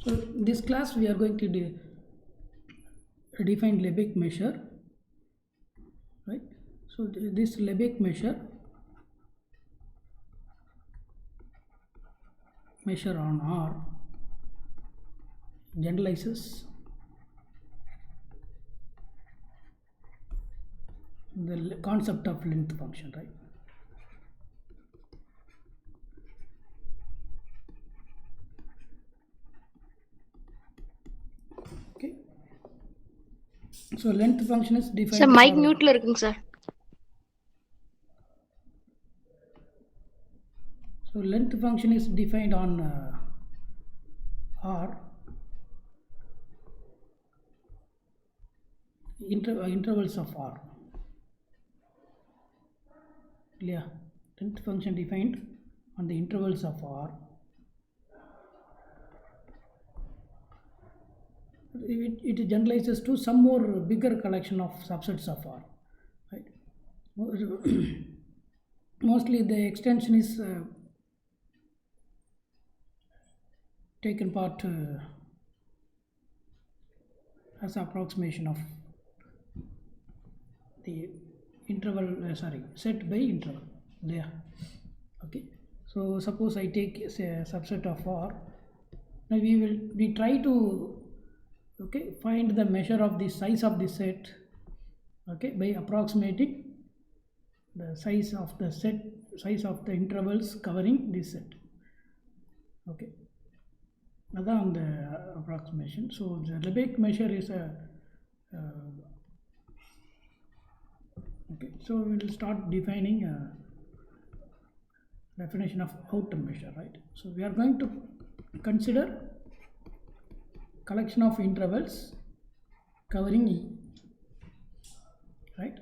So this class we are going to define Lebesgue measure, right? So this Lebesgue measure on R generalizes the concept of length function, right? Okay. So length function is defined. Sir, mic mute la irukung sir. So length function is defined on R intervals of R. Yeah, length function defined on the intervals of R. It generalizes to some more bigger collection of subsets of R, right? Mostly the extension is taken part as approximation of the interval, set by interval. Yeah. Okay. So suppose I take say a subset of R. Now we try to find the measure of the size of the set, by approximating the size of the set, size of the intervals covering this set. Okay. That's the approximation. So the Lebesgue measure is a okay. So we will start defining a definition of outer measure, right? So we are going to consider collection of intervals covering E, right?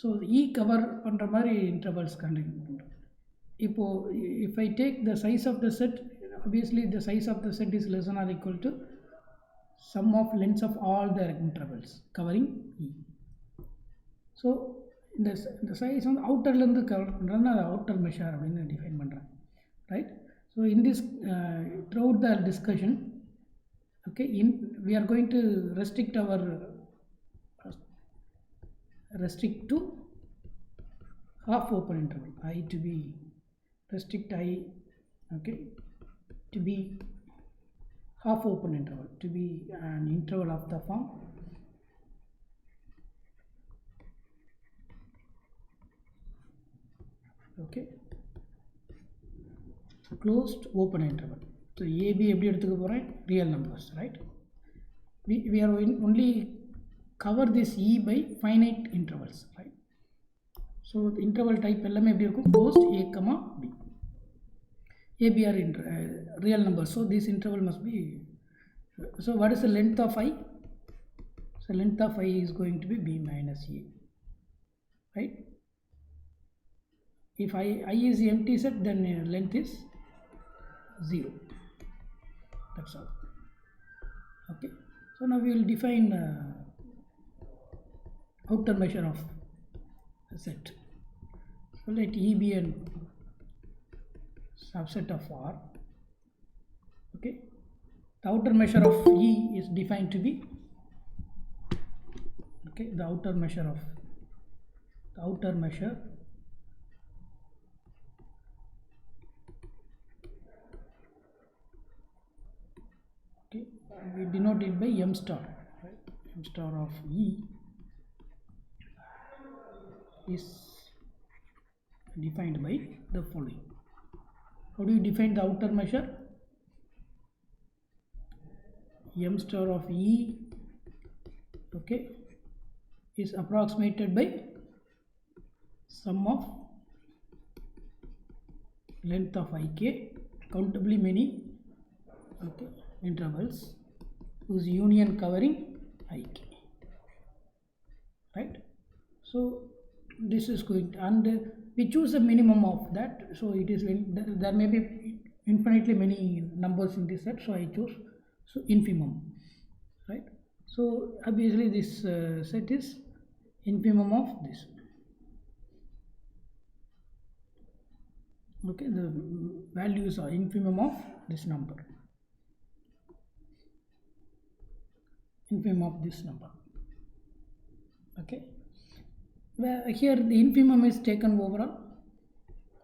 So E cover பண்ற மாதிரி intervals contain. If I take the size of the set, obviously the size of the set is less than or equal to sum of lengths of all the intervals covering E. So the size on the outer length cover பண்றேன்னா outer measure அப்படின்னு define பண்றேன், right? So in this throughout the discussion, we are going to restrict to half open interval I to be restrict I to be half open interval, to be an interval of the form closed open interval. So AB எப்படி எடுத்துக்க போறேன், real numbers, right? We are only cover this E by finite intervals, right? So the interval type எல்லாமே எப்படி இருக்கும், closed A, B. AB are real numbers, so this interval must be. So what is the length of I? So length of I is going to be B minus A, right? If I is empty set, then length is 0. That's all. Okay. So now we will define outer measure of a set. So let E be a subset of R. Okay. The outer measure of E is defined to be the outer measure we denote it by M star, right? M star of E is defined by the following. How do you define the outer measure? M star of E is approximated by sum of length of ik, countably many intervals whose union covering ik, right? So this is going to, and we choose a minimum of that. So it is there may be infinitely many numbers in this set, so I choose infimum, right? So obviously this set is infimum of this. The values are infimum of this number. infimum of this number. Okay, where here the infimum is taken overall.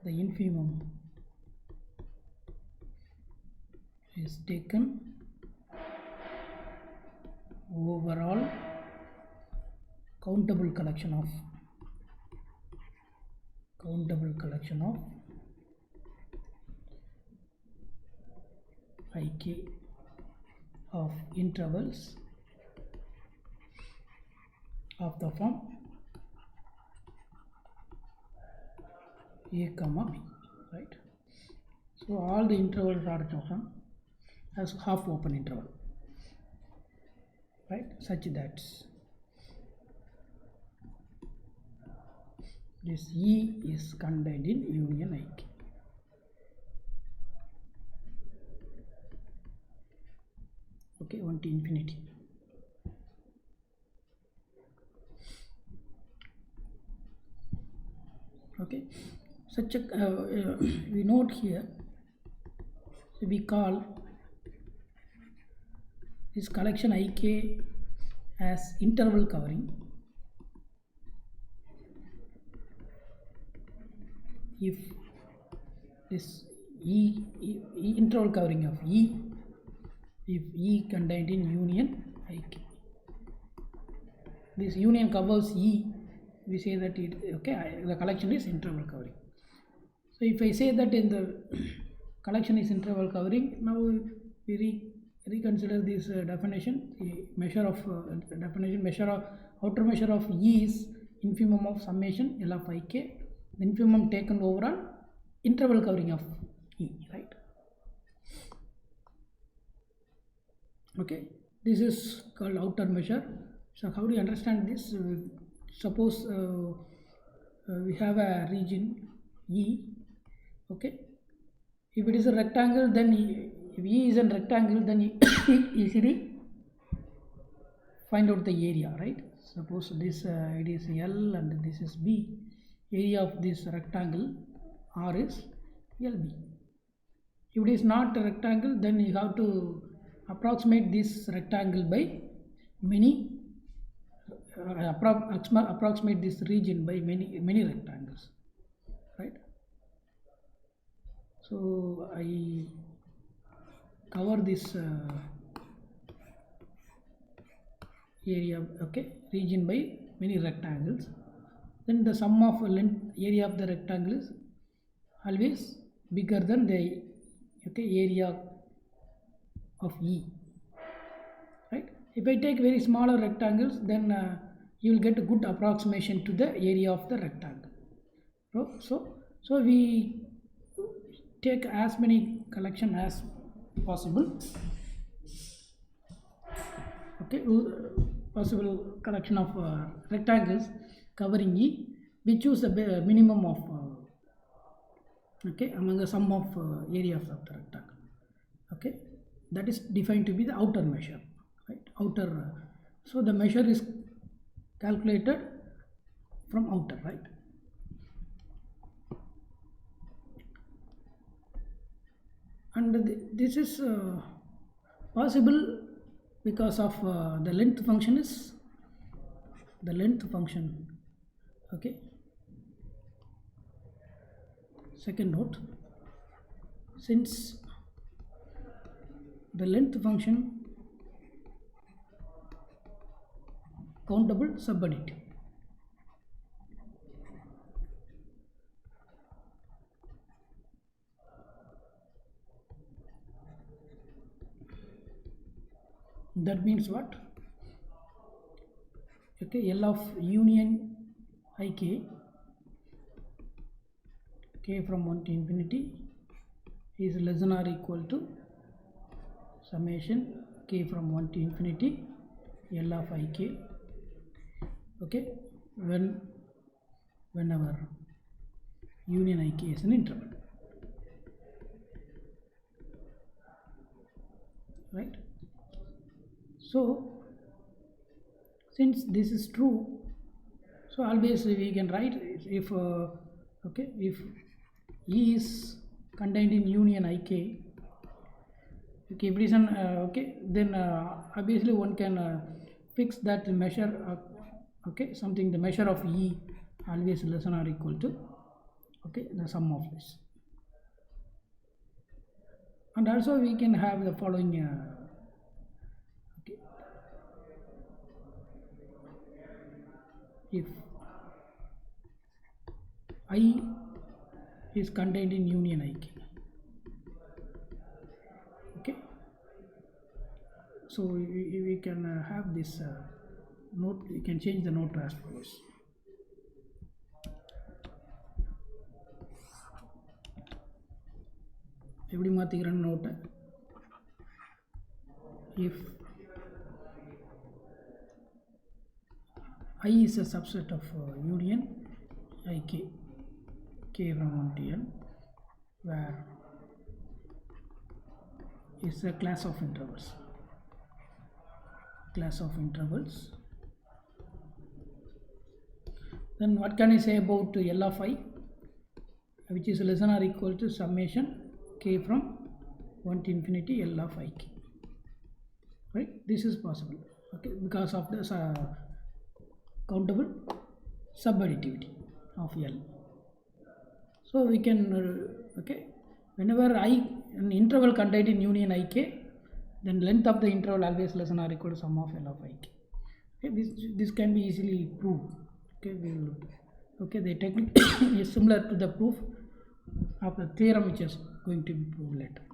The infimum is taken overall countable collection of ik of intervals of the form a comma b, right? So all the intervals are chosen as half open interval, right, such that this E is contained in union ik. Okay, 1 to infinity. Okay, such a we note here, so we call this collection ik as interval covering if this interval covering of E, if E contained in union ik. This union covers E, we say that it, okay, the collection is interval covering. So if I say that in the collection is interval covering, now we reconsider this definition. The measure of outer measure of E is infimum of summation L of ik, the infimum taken overall interval covering of E, right? Okay, this is called outer measure. So how do you understand this? Suppose we have a region E. Okay, if it is a rectangle, then if E is a rectangle, then easily find out the area, right? Suppose this it is L and this is B. Area of this rectangle R is LB. If it is not a rectangle, then you have to approximate this rectangle by many approximate this region by many rectangles, right? So I cover this area, okay, region by many rectangles. Then the sum of length area of the rectangle is always bigger than the area of E, right? If I take very smaller rectangles, then you will get a good approximation to the area of the rectangle. So we take as many collection as possible. Okay, possible collection of rectangles covering E. We choose the minimum of among the sum of areas of the rectangle. Okay, that is defined to be the outer measure, right? Outer. So the measure is calculated from outer, right? And this is possible because of the length function is the length function. Okay, second note, since the length function countable subadditive, that means what? Okay, L of union ik k from 1 to infinity is less than or equal to summation k from 1 to infinity L of ik, okay, whenever union ik is an interval, right? So since this is true, so always we can write if if E is contained in union ik, Okay, if it is an okay, then obviously one can fix that measure okay, something, the measure of E always less than or equal to okay the sum of this. And also we can have the following okay, if I is contained in union Ik, okay, so we can have this note, we can change the note as follows. எப்படி மாற்றிக்கிறேன்னு நோட்டை, if I is a subset of union Ik, k from 1 to n, where is a class of intervals, then what can I say about L of I, which is less than or equal to summation k from 1 to infinity L of Ik, right? This is possible, okay, because of this countable subadditivity of L. So we can okay, whenever I an interval contained in union Ik, then length of the interval always less than or equal to sum of L of Ik. Okay, this can be easily proved. Okay, we will look. Okay, the technique is similar to the proof of the theorem which is going to be proved later.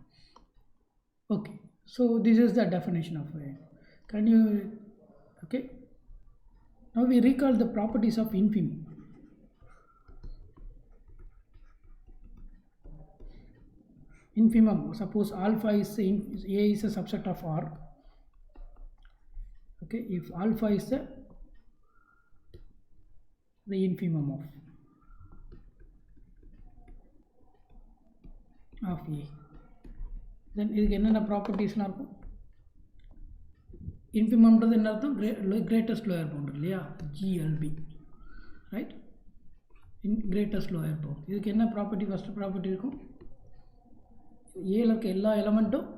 Okay, so this is the definition of a. Can you okay? Now we recall the properties of infimum. Infimum, suppose alpha is A is a subset of R. Okay, if alpha is the infimum of A, then இதுக்கு என்னென்ன ப்ராப்பர்ட்டிஸ்லாம் இருக்கும்? இன்ஃபிமம்ன்றது என்ன அர்த்தம்? Greatest lower bound இல்லையா, GLB, right? Greatest lower bound. இதுக்கு என்ன property? First property இருக்கும், ஏல இருக்க எல்லா எலமெண்ட்டும்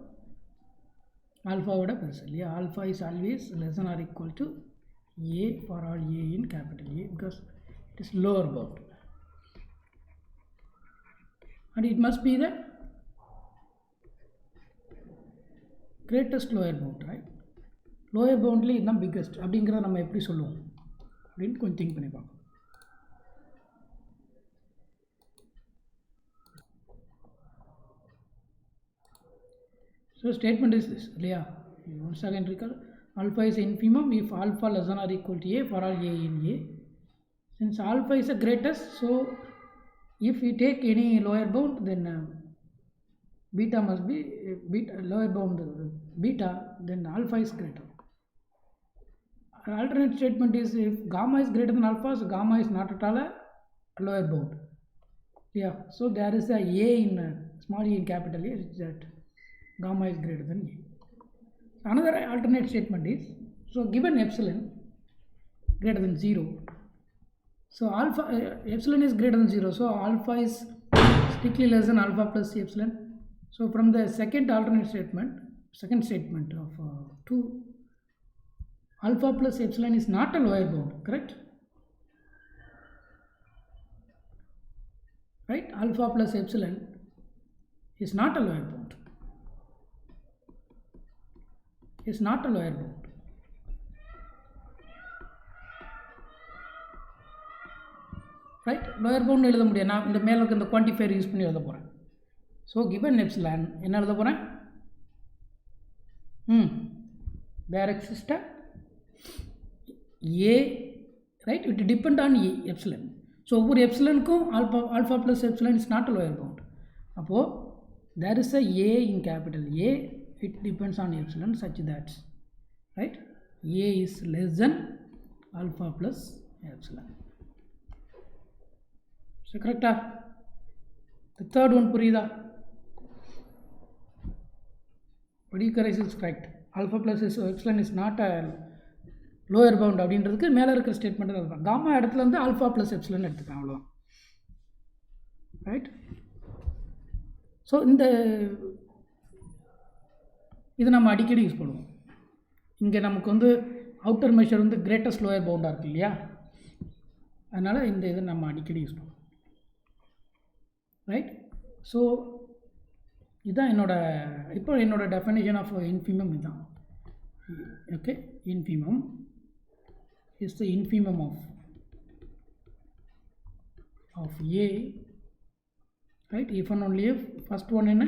ஆல்ஃபாவோட பெருசு இல்லையா. Alpha is always less than or equal to A for all A in capital A, because it is lower bound, and it must be the greatest lower bound, right? lower boundல இதுதான் biggest அப்படிங்கிறத நம்ம எப்படி சொல்லுவோம் அப்படின்னு கொஞ்சம் think பண்ணி பார்ப்போம். So statement is this, இல்லையா? Once again recall, alpha is infimum if alpha less than or equal to A for all A in A. Since alpha is the greatest, so if we take any lower bound, then beta must be beta, lower bound beta, then alpha is greater. An alternate statement is if gamma is greater than alpha, so gamma is not at all a lower bound. Yeah, so there is a A in small a in capital A, is that gamma is greater than A. Another alternate statement is, so given epsilon greater than 0, so alpha epsilon is greater than 0, so alpha is strictly less than alpha plus epsilon. So from the second alternate statement, second statement of 2, alpha plus epsilon is not a lower bound, correct? Right? Alpha plus epsilon is not a lower bound. Is not a lower bound. Right? Lower bound எழுத முடியாது. நான் இந்த மேல இருக்க இந்த quantifier use பண்ணி எழுத போகிறேன். ஸோ கிவன் எப்சிலான் என்ன எழுத போகிறேன்? There exist A, right? It depend on a epsilon. So ஒவ்வொரு எப்சிலனுக்கும் alpha plus epsilon is not a lower bound. அப்போது there is a A in capital A, it depends on epsilon such that, right, A is less than alpha plus epsilon. So correct? The third one purida, what you correct is correct. Alpha plus epsilon is not a lower bound அப்படின்றதுக்கு மேலே இருக்கிற statement தான். Gamma இடத்துல வந்து alpha plus epsilon எடுத்துக்கலாம், அவ்வளோதான், right? So இந்த இது நம்ம அடிக்கடி யூஸ் பண்ணுவோம். இங்கே நமக்கு வந்து அவுட்டர் மெஷர் வந்து கிரேட்டஸ்ட் லோயர் பவுண்டாக இருக்குது இல்லையா, அதனால் இந்த இதை நம்ம அடிக்கடி யூஸ் பண்ணுவோம். ரைட். ஸோ இதுதான் என்னோட டெஃபினேஷன் ஆஃப் இன்ஃபீமம் இதுதான். Okay, infimum is the infimum of A, right? If and only if first one in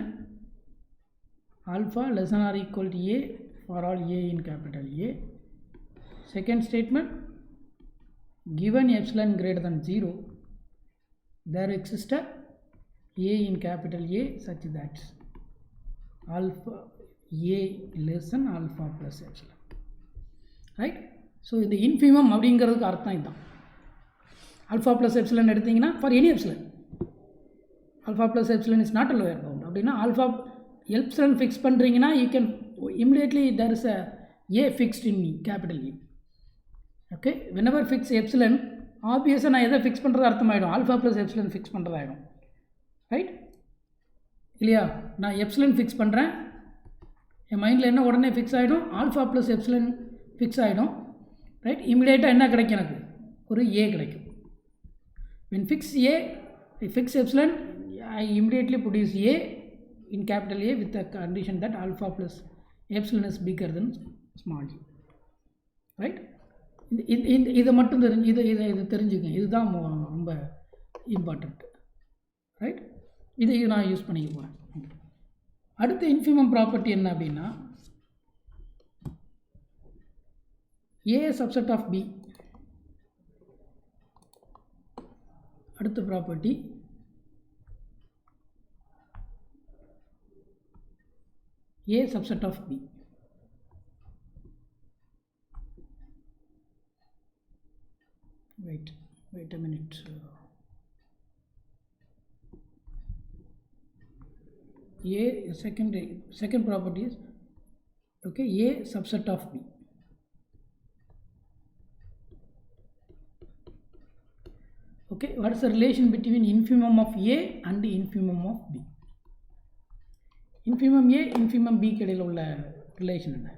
alpha less than or equal to A for all A in capital A. Second statement, given epsilon greater than 0, there exists a in capital A such that alpha A less than alpha plus epsilon, right? So இந்த infimum அப்படிங்கிறதுக்கு அர்த்தம் இதுதான். Alpha plus epsilon எடுத்திங்கன்னா for any epsilon, alpha plus epsilon is not a lower bound அப்படின்னா alpha epsilon fix பண்ணுறீங்கன்னா you can immediately there is a A fixed in capital A. Okay, whenever fix epsilon ஆப்வியஸாக நான் எதை fix பண்ணுறது அர்த்தமாயிடும், alpha plus epsilon fix பண்ணுறதாயிடும். Right இல்லையா? நான் எப்சிலன் ஃபிக்ஸ் பண்ணுறேன், என் மைண்டில் என்ன உடனே ஃபிக்ஸ் ஆகிடும், ஆல்ஃபா ப்ளஸ் எப்சிலன் ஃபிக்ஸ் ஆகிடும். ரைட், இமிடியேட்டாக என்ன கிடைக்கும், எனக்கு ஒரு ஏ கிடைக்கும். when fix A, fix epsilon, I immediately produce A in capital A with the condition that alpha plus epsilon is bigger than small g. Right, இதை மட்டும் இதை தெரிஞ்சுக்கங்க, இதுதான் ரொம்ப இம்பார்ட்டண்ட். ரைட், இதை நான் யூஸ் பண்ணிக்க போகிறேன். அடுத்த இன்ஃபீமம் ப்ராப்பர்ட்டி என்ன அப்படின்னா A subset of B. அடுத்த property A subset of B. Wait a minute. Second property is okay, A subset of B. Okay, what is the relation between infimum of A and infimum of B? Infimum A, infimum B இடையில உள்ள relation என்ன?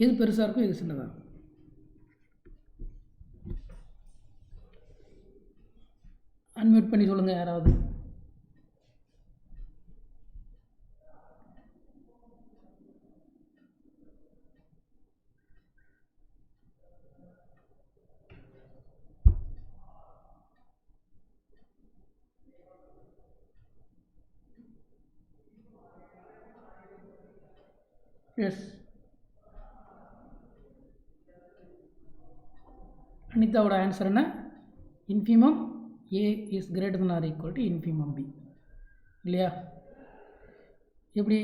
எது பெருசாக இருக்கும், எது சின்னதாக இருக்கும்? Unmute பண்ணி சொல்லுங்கள் யாராவது. எஸ், அனிதாவோட ஆன்சர் என்ன? Infimum A is greater than or equal to infimum B இல்லையா? எப்படி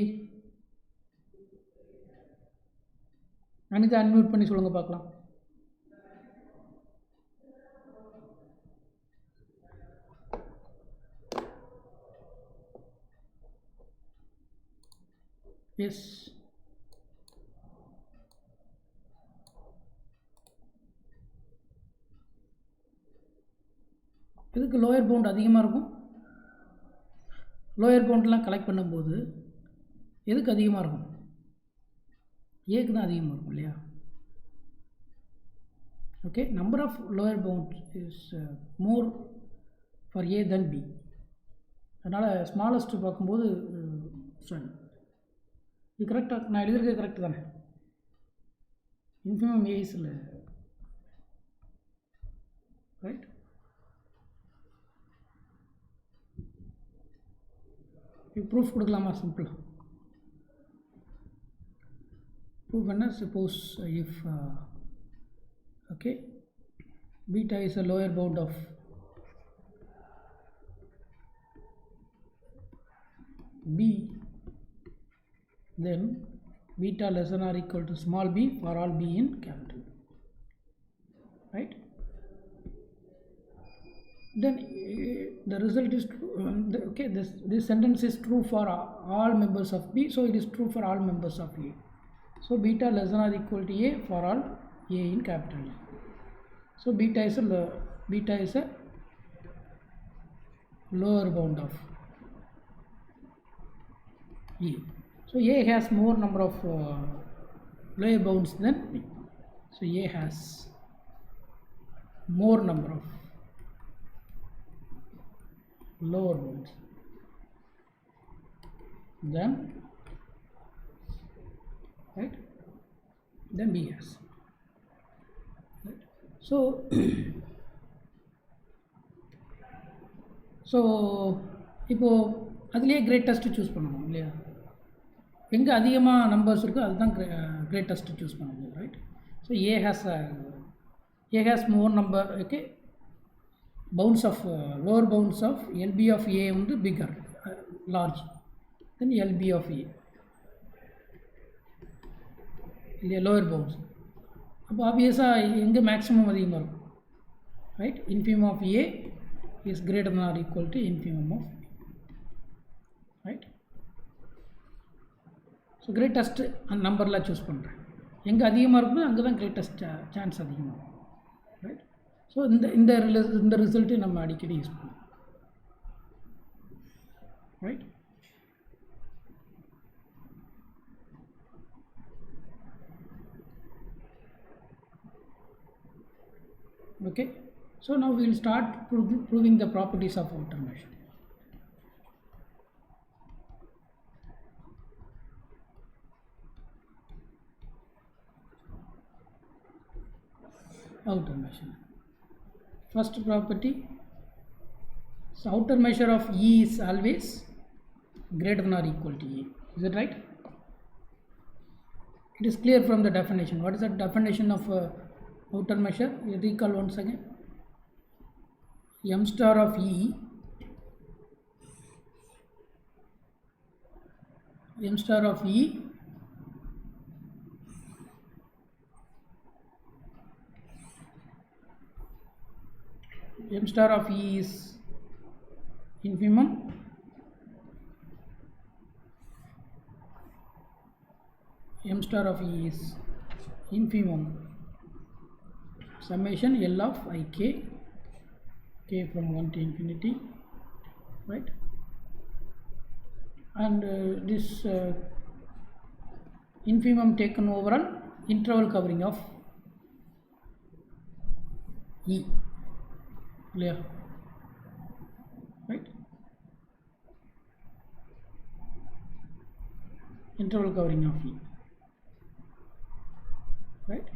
அனிதா அன்மியூட் பண்ணி சொல்லுங்கள் பார்க்கலாம். எஸ், எதுக்கு லோயர் பவுண்ட் அதிகமாக இருக்கும்? லோயர் பவுண்ட்லாம் கலெக்ட் பண்ணும்போது எதுக்கு அதிகமாக இருக்கும்? ஏக்கு தான் அதிகமாக இருக்கும் இல்லையா? Okay, number of lower bound is more for A than B. அதனால் ஸ்மாலஸ்ட்டு பார்க்கும்போது சரி, இது கரெக்டாக நான் எழுதியிருக்கிறது கரெக்டு தானே? இன்ஃபிமம் ஏ இஸ் இல்லை, ரைட்? ப்ரூஃப் கொடுக்கலாமா? சிம்பிளாக ப்ரூஃப் என்ன? Suppose if okay beta is a lower bound of B, then beta less than or equal to small b for all B in capital, right? Then the result is true. Okay, this sentence is true for all members of B, so it is true for all members of A. So beta less than or equal to A for all A in capital A. So beta is a lower bound of E. So A has more number of lower bounds than B. So A has more number of lower bounds than, right, than B has. Right? So so இப்போது அதுலேயே greatest choose பண்ணணும் இல்லையா, எங்கே அதிகமாக numbers இருக்கோ அதுதான் greatest choose பண்ண முடியும், right. So A has more number, okay, bounds of lower bounds of LB of A வந்து bigger large then LB of A இல்லையா, லோவர் பவுண்ட்ஸ். அப்போ ஆப்வியஸாக எங்கே மேக்ஸிமம் அதிகமாக இருக்கும், right. Infimum of A is greater than or equal to infimum of B, right. So greatest நம்பர்லாம் choose பண்ணுறேன், எங்கே அதிகமாக இருக்குமோ அங்கே தான் கிரேட்டஸ்ட் சான்ஸ் அதிகமாக, ரைட். ஸோ இந்த ரிசல்ட்டு நம்ம அடிக்கடி யூஸ் பண்ணுவோம், right. Okay. So now we will start proving the properties of outer measure. Outer measure. First property, so outer measure of E is always greater than or equal to E. Is that right? It is clear from the definition. What is the definition of outer measure? You recall once again. M star of E, M star of E M star of E is infimum, M star of E is infimum summation L of ik, k from 1 to infinity, right. And this infimum taken over an interval covering of E, clear, right. Interval covering of E, right.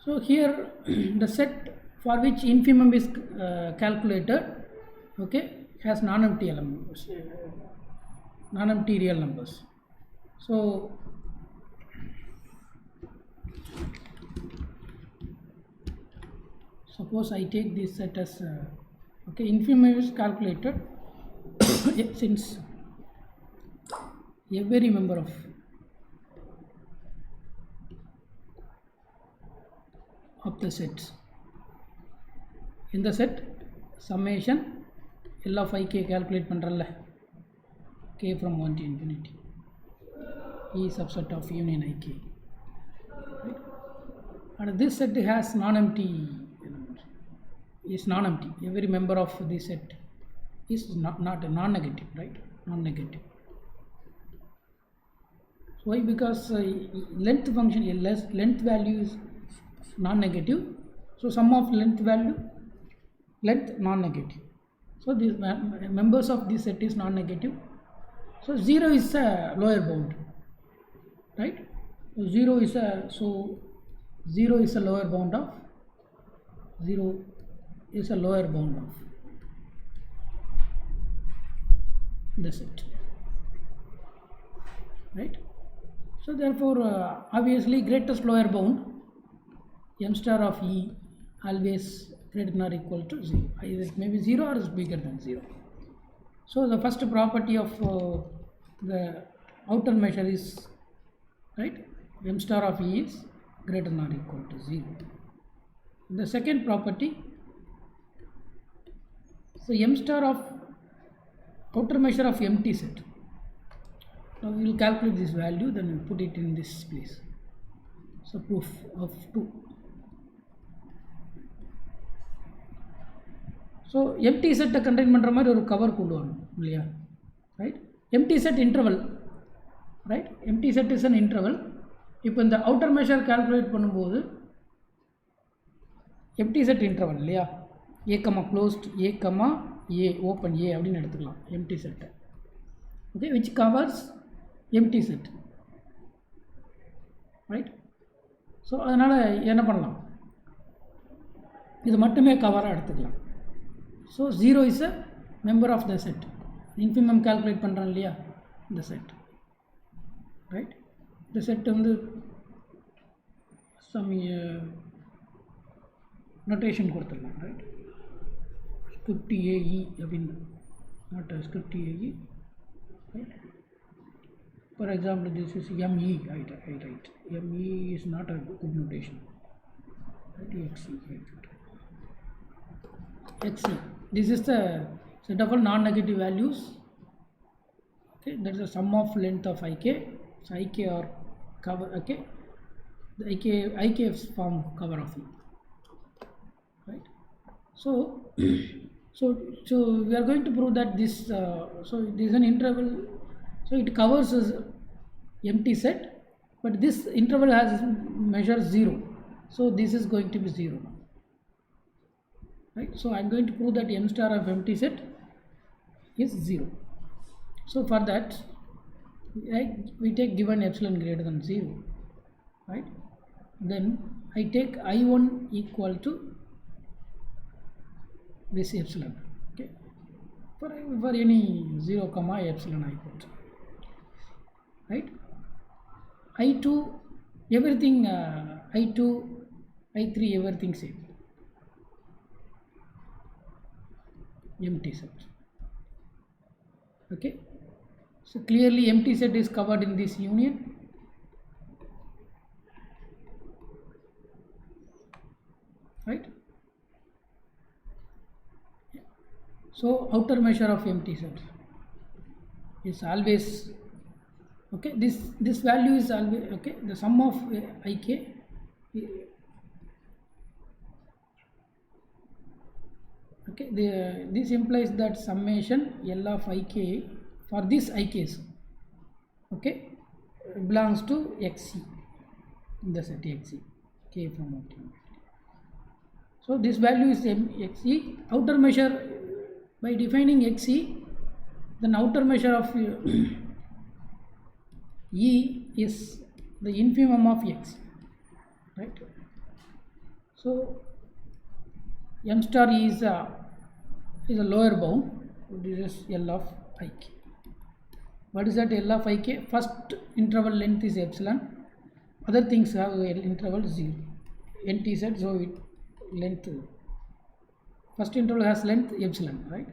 So here the set for which infimum is calculated, okay, has non-empty elements, non-empty real numbers. So suppose I take this set as okay, infimum is calculated since every member of the sets in the set summation L of ik calculate பண்றல்ல, k from 1 to infinity, E subset of union ik, right. And this set has non-empty elements, is non-empty, every member of this set is not a non-negative, right, non-negative. Why? Because length function, length value is non-negative, so sum of length value, length non-negative, so these members of this set is non-negative, so 0 is a lower bound, right. So 0 is a lower bound of 0 is a lower bound of the set, right. So therefore obviously greatest lower bound M star of E always greater than or equal to 0, either it may be 0 or is bigger than 0. So the first property of the outer measure is, right, M star of E is greater than or equal to 0. The second property, so M star of outer measure of empty set. Now we will calculate this value, then we will put it in this place. So proof of 2. So empty செட்டை contain பண்ணுற மாதிரி ஒரு cover கொண்டு வரணும் இல்லையா. right? Empty set interval, right? Empty set is an interval. இப்போ இந்த outer measure calculate பண்ணும்போது empty set interval இல்லையா, a comma closed a comma a open a அப்படின்னு எடுத்துக்கலாம் empty set, okay, which covers empty set, right? So அதனால் என்ன பண்ணலாம், இது மட்டுமே கவராக எடுத்துக்கலாம். So 0 is a member of the set. Infimum calculate பண்ணுறோம் இல்லையா இந்த செட், ரைட்? இந்த செட் வந்து சம் நோட்டேஷன் கொடுத்துடலாம், ரைட்? ஸ்கிரிப்ட் ஏஇ அப்படின்னு, not script AE, right? For example this is ME, right? ME is not a good notation, right? XC, this is the set of all non-negative values, okay, that is the sum of length of ik. So ik or cover, okay, the ik form cover of E, right? So we are going to prove that this so this is an interval, so it covers an empty set, but this interval has measure 0, so this is going to be 0, right? So I am going to prove that m star of empty set is 0. So for that, right, we take given epsilon greater than 0, right? Then I take I1 equal to this epsilon, okay, for any 0 comma epsilon I put, right? I2 everything, I2 I3 everything same, empty set, okay? So clearly empty set is covered in this union, right? So outer measure of empty set is always, okay, this value is always, okay, the sum of ik, okay, this implies that summation L of ik for this ik's, okay, belongs to xc in the set xc, k from optimum. So this value is xc. Outer measure, by defining xc, then outer measure of E is the infimum of x, right? So m star is a lower bound. This is L of ik. What is that L of ik? First interval length is epsilon, other things have interval 0, empty set, so it length, first interval has length epsilon, right?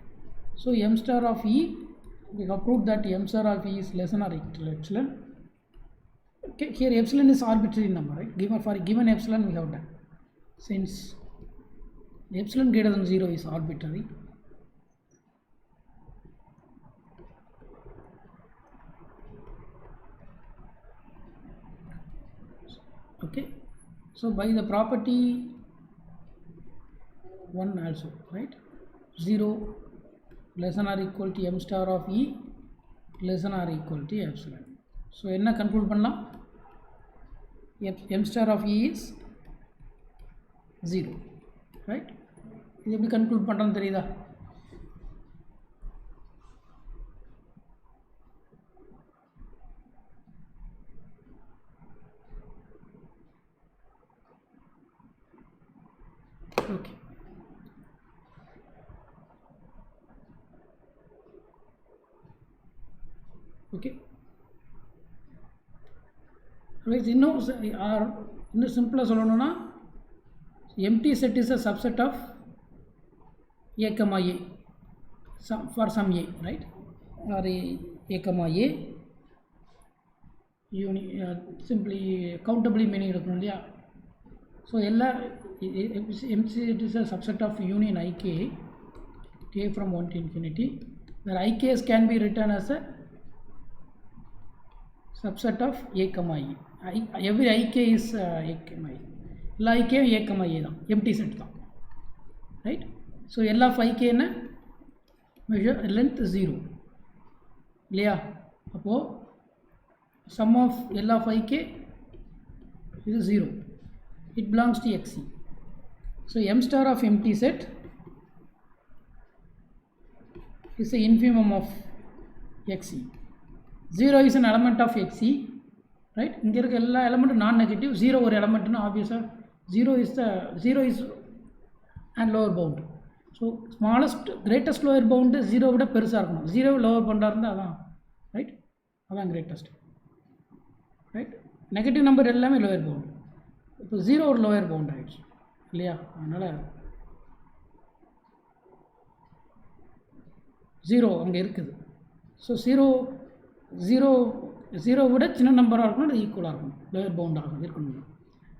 So m star of E, we have proved that m star of E is less than or equal to epsilon. Okay, here epsilon is arbitrary number, right? Given for given epsilon we have done, since epsilon greater than 0 is arbitrary. Okay, so by the property 1 also, right? 0 less than or equal to m star of E less than or equal to epsilon. So enna conclude pannalam, m star of E is 0, right? இது எப்படி conclude பண்ணுறோன்னு தெரியுதா? Okay, okay, இன்னும் சிம்பிளாக சொல்லணும்னா empty set is a subset of a comma a, for some a, right? Or a comma a simply countably many இருக்கும் இல்லையா? So எல்லா empty set is a subset of union ik, k from 1 to infinity, where ik's can be written as a subset of a comma e. Every ik is a comma e. எல்லா ஐக்கேயும் a comma a தான், empty set தான், right? So எல்லா 5k measure length 0, இல்லையா? அப்போது sum of L of ik is 0. It belongs to xc. So m star of empty set is the infimum of xc. 0 is an element of xc, right? இங்கே இருக்க எல்லா எலமெண்ட்டும் நான் negative, 0 ஒரு எலமெண்ட்னு ஆப்வியஸாக 0 is and lower bound. So smallest greatest lower pound 0 விட பெருசாக இருக்கணும். 0 lower பவுண்டாக இருந்தால் அதான் ரைட், அதான் கிரேட்டஸ்ட், ரைட்? நெகட்டிவ் நம்பர் எல்லாமே லோயர் பவுண்டு. இப்போ 0 ஒரு லோயர் பவுண்ட் ஆகிடுச்சு இல்லையா? அதனால் 0 அங்கே இருக்குது. ஸோ 0 விட சின்ன நம்பராக இருக்கணும், அது ஈக்குவலாக இருக்கணும், லோயர் பவுண்டாக இருக்கணும்.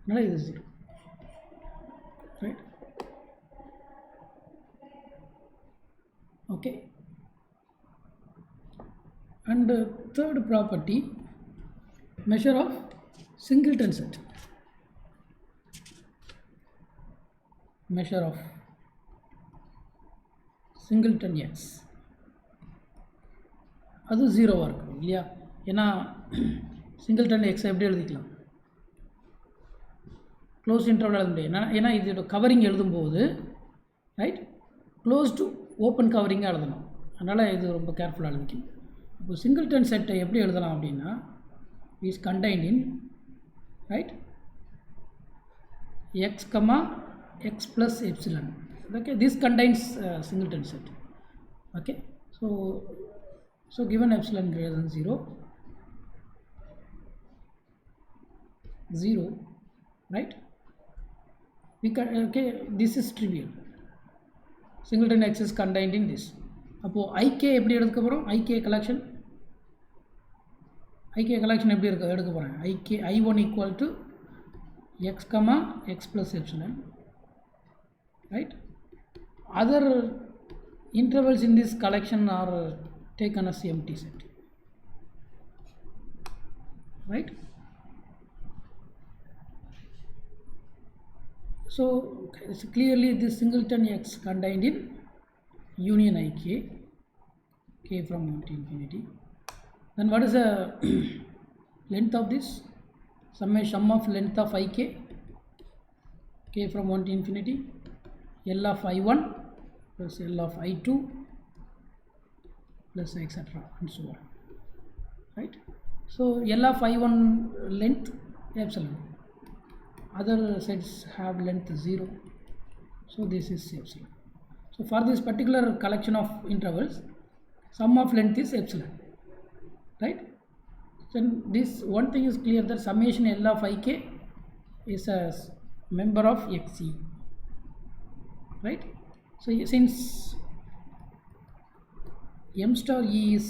அதனால் இது 0, right? Okay. And third property, measure of singleton set. Measure of singleton x. அது 0 இருக்கும் இல்லையா? ஏன்னா சிங்கிள்டன் எக்ஸ் எப்படி எழுதிக்கலாம், க்ளோஸ் இன்டர்வல் எழுத முடியும். ஏன்னா இதோட கவரிங் எழுதும்போது ரைட் க்ளோஸ் டு ஓப்பன் கவரிங்காக எழுதணும். அதனால் இது ரொம்ப கேர்ஃபுல்லாக எழுதிக்கணும். இப்போ சிங்கிள்டன் செட்டை எப்படி எழுதலாம் அப்படின்னா, is contained in right X comma X plus epsilon. Okay, this contains singleton set. Okay, so given epsilon greater than 0, right? We can, okay, this is trivial. Singleton x is contained in this. அப்போது ik எப்படி எடுக்க போகிறோம்? ik collection எப்படி எடுக்க போகிறேன்? I1 equal to x comma x plus epsilon, right? Other intervals in this collection are taken as empty set, right? So it's clearly this singleton x contained in union ik, k from 1 to infinity. Then what is the length of this? Sum of length of ik, k from 1 to infinity, L of I1 plus L of I2 plus etc. and so on, right? So L of I1 length epsilon, other sets have length 0, so this is epsilon. So for this particular collection of intervals, sum of length is epsilon, right? Then this one thing is clear, that summation L of ik is a member of xc, right? So since m star e is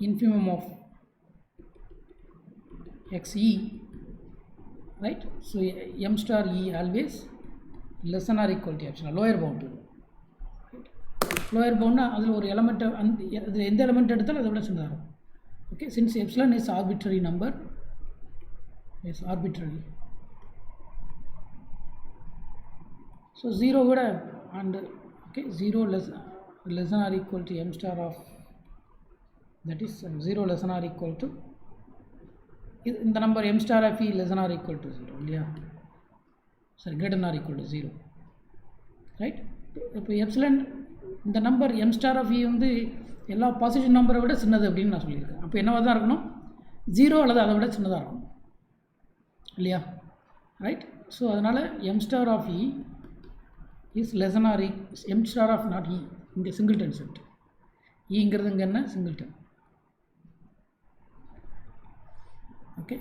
infimum of xe, right? So m star e always less than or equal to epsilon, lower bound. Lower bound அதில் ஒரு element, அதில் எந்த element எடுத்தாலும் அதை விட சின்னதாக இருக்கும். Okay, since epsilon is arbitrary number, is arbitrary. So 0 விட and okay 0 less than or equal to m star of, that is 0 less than or equal to இந்த number m star of e less than or equal to 0 இல்லையா? சரி, greater than or equal to 0, right? இப்போ epsilon இந்த number m star of e வந்து எல்லா positive நம்பரை விட சின்னது அப்படின்னு நான் சொல்லியிருக்கேன். அப்போ என்னவாக தான் இருக்கணும்? 0 அல்லது அதை விட சின்னதாக இருக்கணும் இல்லையா? ரைட்? ஸோ அதனால் m star of e is less than or m star of not e, இங்கே சிங்கிள்டன் செட், ஈங்கிறது இங்கே என்ன? Singleton. Okay,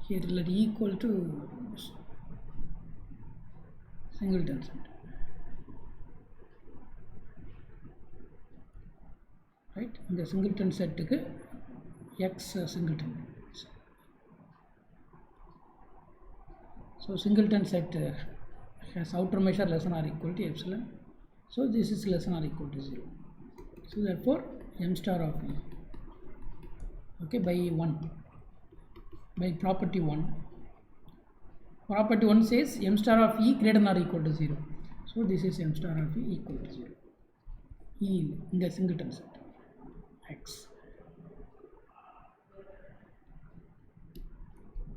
here let e equal to singleton set, right? In the singleton set க்கு x singleton. So singleton set has outer measure less than or equal to epsilon, so this is less than or equal to 0. So therefore m star of e, okay, by 1, by property 1. Property 1 says m star of e greater than or equal to 0. So this is m star of e equal to 0. E in the singleton set x.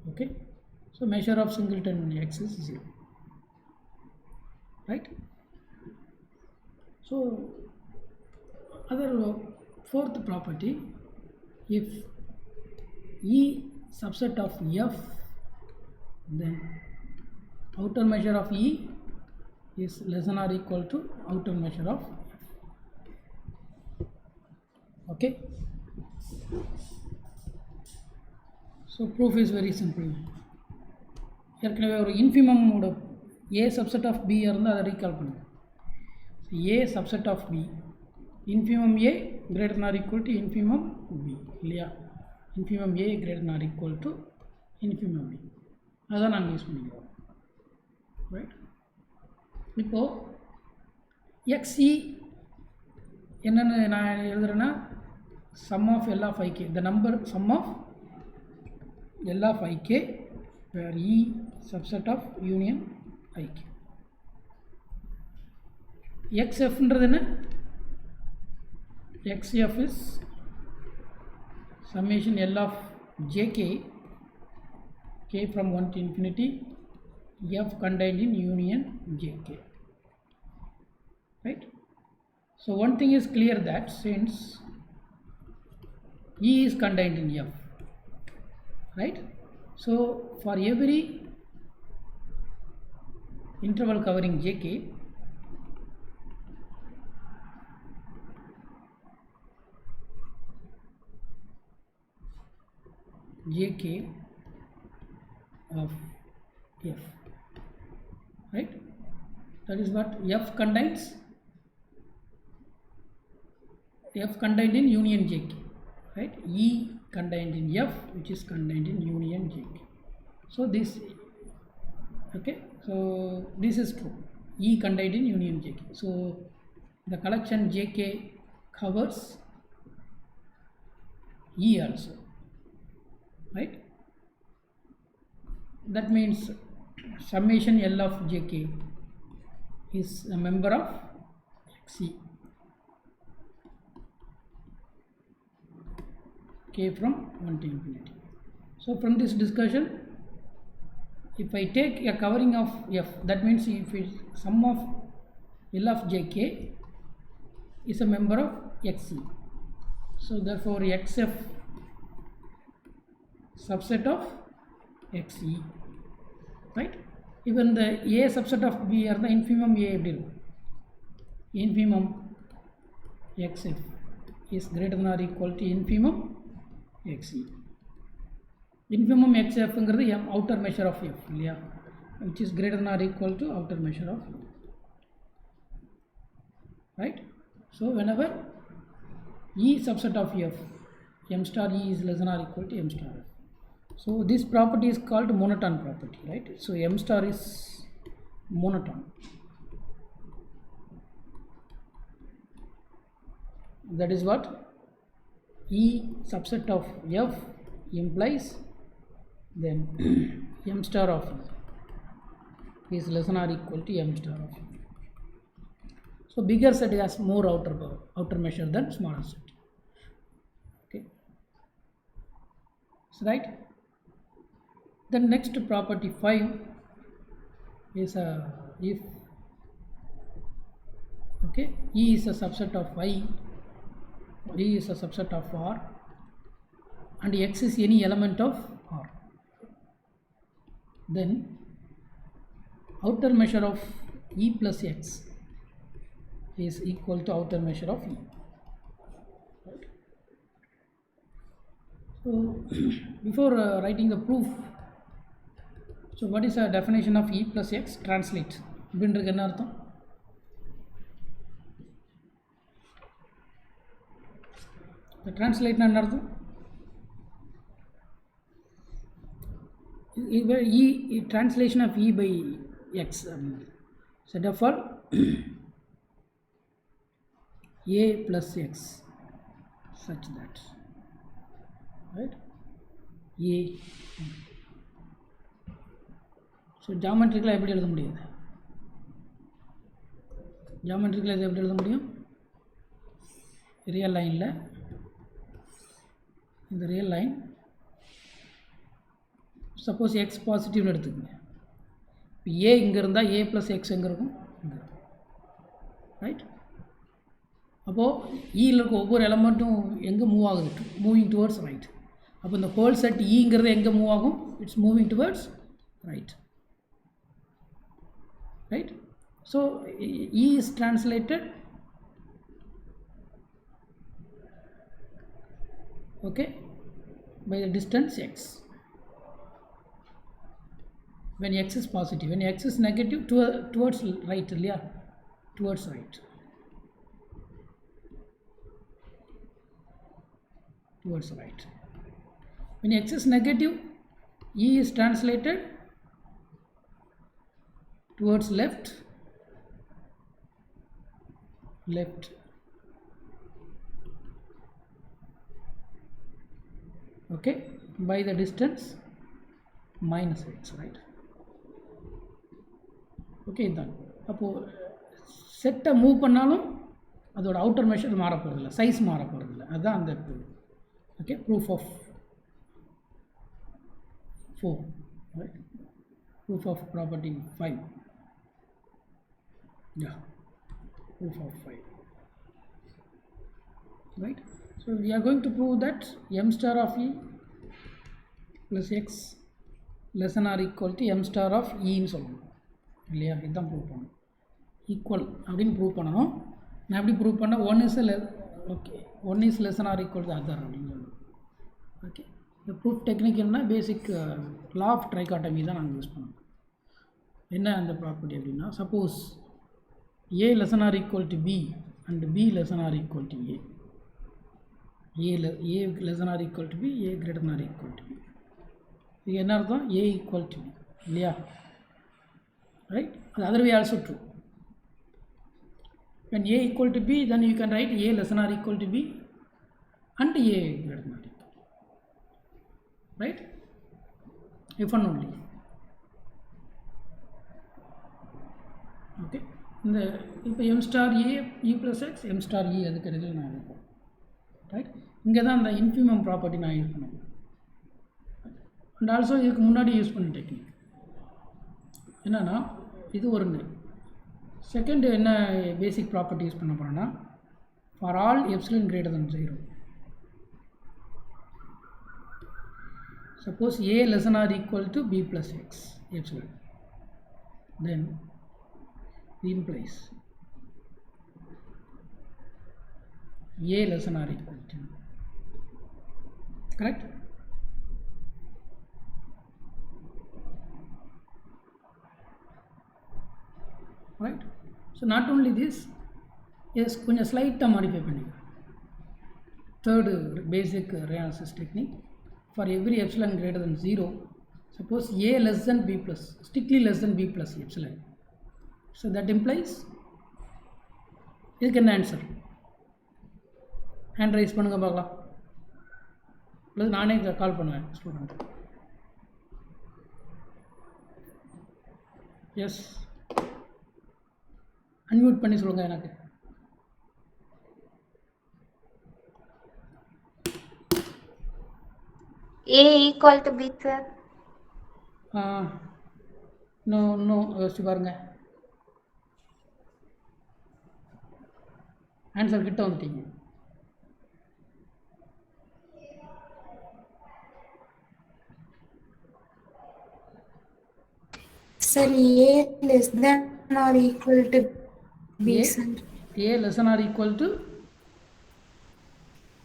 Okay, so measure of singleton x is 0, right? So other fourth property, if E subset of F, then outer measure of E is less than or equal to outer measure of F. Okay, so proof is very simple. ஏற்கனவே ஒரு இன்ஃபிமமோட A subset of B இருந்தால் அதை recall பண்ணுங்க. A subset of B, infimum A greater nor equal to infimum B இல்லையா? Infimum A greater nor equal to infimum B, அதான் நாங்கள் use பண்ணிக்கிறோம், ரைட்? இப்போது எக்ஸ்இ என்னென்னு நான் எழுதுறேன்னா sum of L of I K, the number sum of L of I K where E subset of union IK. XF ன்றது என்ன? XF is summation L of JK, K from 1 to infinity, F contained in union JK, right? So one thing is clear, that since E is contained in F, right? So for every interval covering JK, of F, right? That is what F contains. F contained in union JK, right? E contained in F, which is contained in union JK. So this, okay, so this is true, E contained in union JK. So the collection JK covers E also, right? That means summation L of JK is a member of XE, K from 1 to infinity. So from this discussion, if I take a covering of F, that means if it sum of L of JK is a member of XE. So therefore XF subset of XE, right? Even the A subset of B or the infimum A, infimum XF is greater than or equal to infimum XE. Infimum XF is the outer measure of F, which is greater than or equal to outer measure of F, right? So whenever E subset of F, M star E is less than or equal to M star F. So this property is called monotone property, right? So M star is monotone. That is what E subset of F implies, then M star of E is less than or equal to M star of E. So bigger set has more outer measure than smaller set. Okay, so right. Then next property 5 is if, okay, E is a subset of I, or E is a subset of R, and X is any element of R, then outer measure of E plus X is equal to outer measure of E, right? So before writing the proof, so what is a definition of E plus X? Translate. அப்படின்றது என்ன அர்த்தம்? Translate என்ன அர்த்தம்? E translation of E by X. So therefore A plus X such that, right? A. So geometrically எப்படி எழுத முடியும்? Geometrically எப்படி எழுத முடியும்? Real line la, in the real line suppose X பாசிட்டிவ்னு எடுத்துக்கங்க. இப்போ ஏ இங்கே இருந்தால் ஏ ப்ளஸ் எக்ஸ் எங்கே இருக்கும்? இங்கே. ரைட். அப்போது ஈயில் இருக்க ஒவ்வொரு எலமெண்ட்டும் எங்கே மூவ் ஆகுது? Moving towards right. அப்போ இந்த ஹோல் செட் ஈங்கிறது எங்கே மூவ் ஆகும்? It's moving towards right. Right. So E is translated, okay, by the distance x. When x is positive, when x is negative, towards right, yeah, towards right. Towards right. When x is negative, E is translated towards left. Okay, by the distance minus x, right? Okay, then அப்போது செட்டை move பண்ணாலும் அதோட outer measure மாற போகிறதில்ல, size மாற போகிறதில்ல. அதுதான் அந்த okay proof of 4, right? Proof of property 5. Yeah, proof of 5, right? So we are going to prove that m star of E plus x less than or equal to m star of E ன்னு சொல்லணும் இல்லையா? இதுதான் prove பண்ணணும். Equal அப்படின்னு prove பண்ணணும். நான் எப்படி prove பண்ணால் one is less than or equal to other அப்படின்னு சொல்லணும். ஓகே, இந்த ப்ரூஃப் டெக்னிக் என்ன? பேசிக் லா ஆஃப் ட்ரைகாட்டமி தான் நாங்கள் யூஸ் பண்ணோம். என்ன அந்த ப்ராப்பர்ட்டி அப்படின்னா, suppose a less than or equal to b and b less than or equal to a less than or equal to b, a greater than or equal to b. இது என்ன அர்த்தம்? a equal to b இல்லையா? Right. அது other way also true. When a equal to b, then you can write a less than or equal to b and a greater than or equal, right? If and only. Okay, இந்த இப்போ M star ஏ இ plus X M star இ அதுக்கு இடையில் நான் இருப்போம். Right. இங்கே தான் அந்த infimum property நான் யூஸ் பண்ணுவேன். அண்ட் ஆல்சோ இதுக்கு முன்னாடி யூஸ் பண்ண டெக்னிக் என்னென்னா, இது ஒன்று. செகண்ட் என்ன பேசிக் ப்ராப்பர்ட்டி யூஸ் பண்ண போகிறேன்னா, for all epsilon greater than 0, suppose a less than or equal to b plus x epsilon, then implies a less than or equal to, correct? Right. So not only this, yes, கொஞ்சம் ஸ்லைட்டாக modify பண்ணிக்கலாம். Third basic analysis technique, for every epsilon greater than 0, suppose a less than b plus, strictly less than b plus epsilon. So that implies, இதுக்கு என்ன answer? Hand rice பண்ணுங்க பார்க்கலாம், இல்லை நானே கால் பண்ணுவேன் student. S, unmute பண்ணி சொல்லுங்கள் எனக்கு. A equal to B, sir. இன்னும் யோசிச்சு பாருங்க. ஆன்சர் கிட்ட வந்துட்டீங்க. Sir, A less than or equal to B, sir. A less than or equal to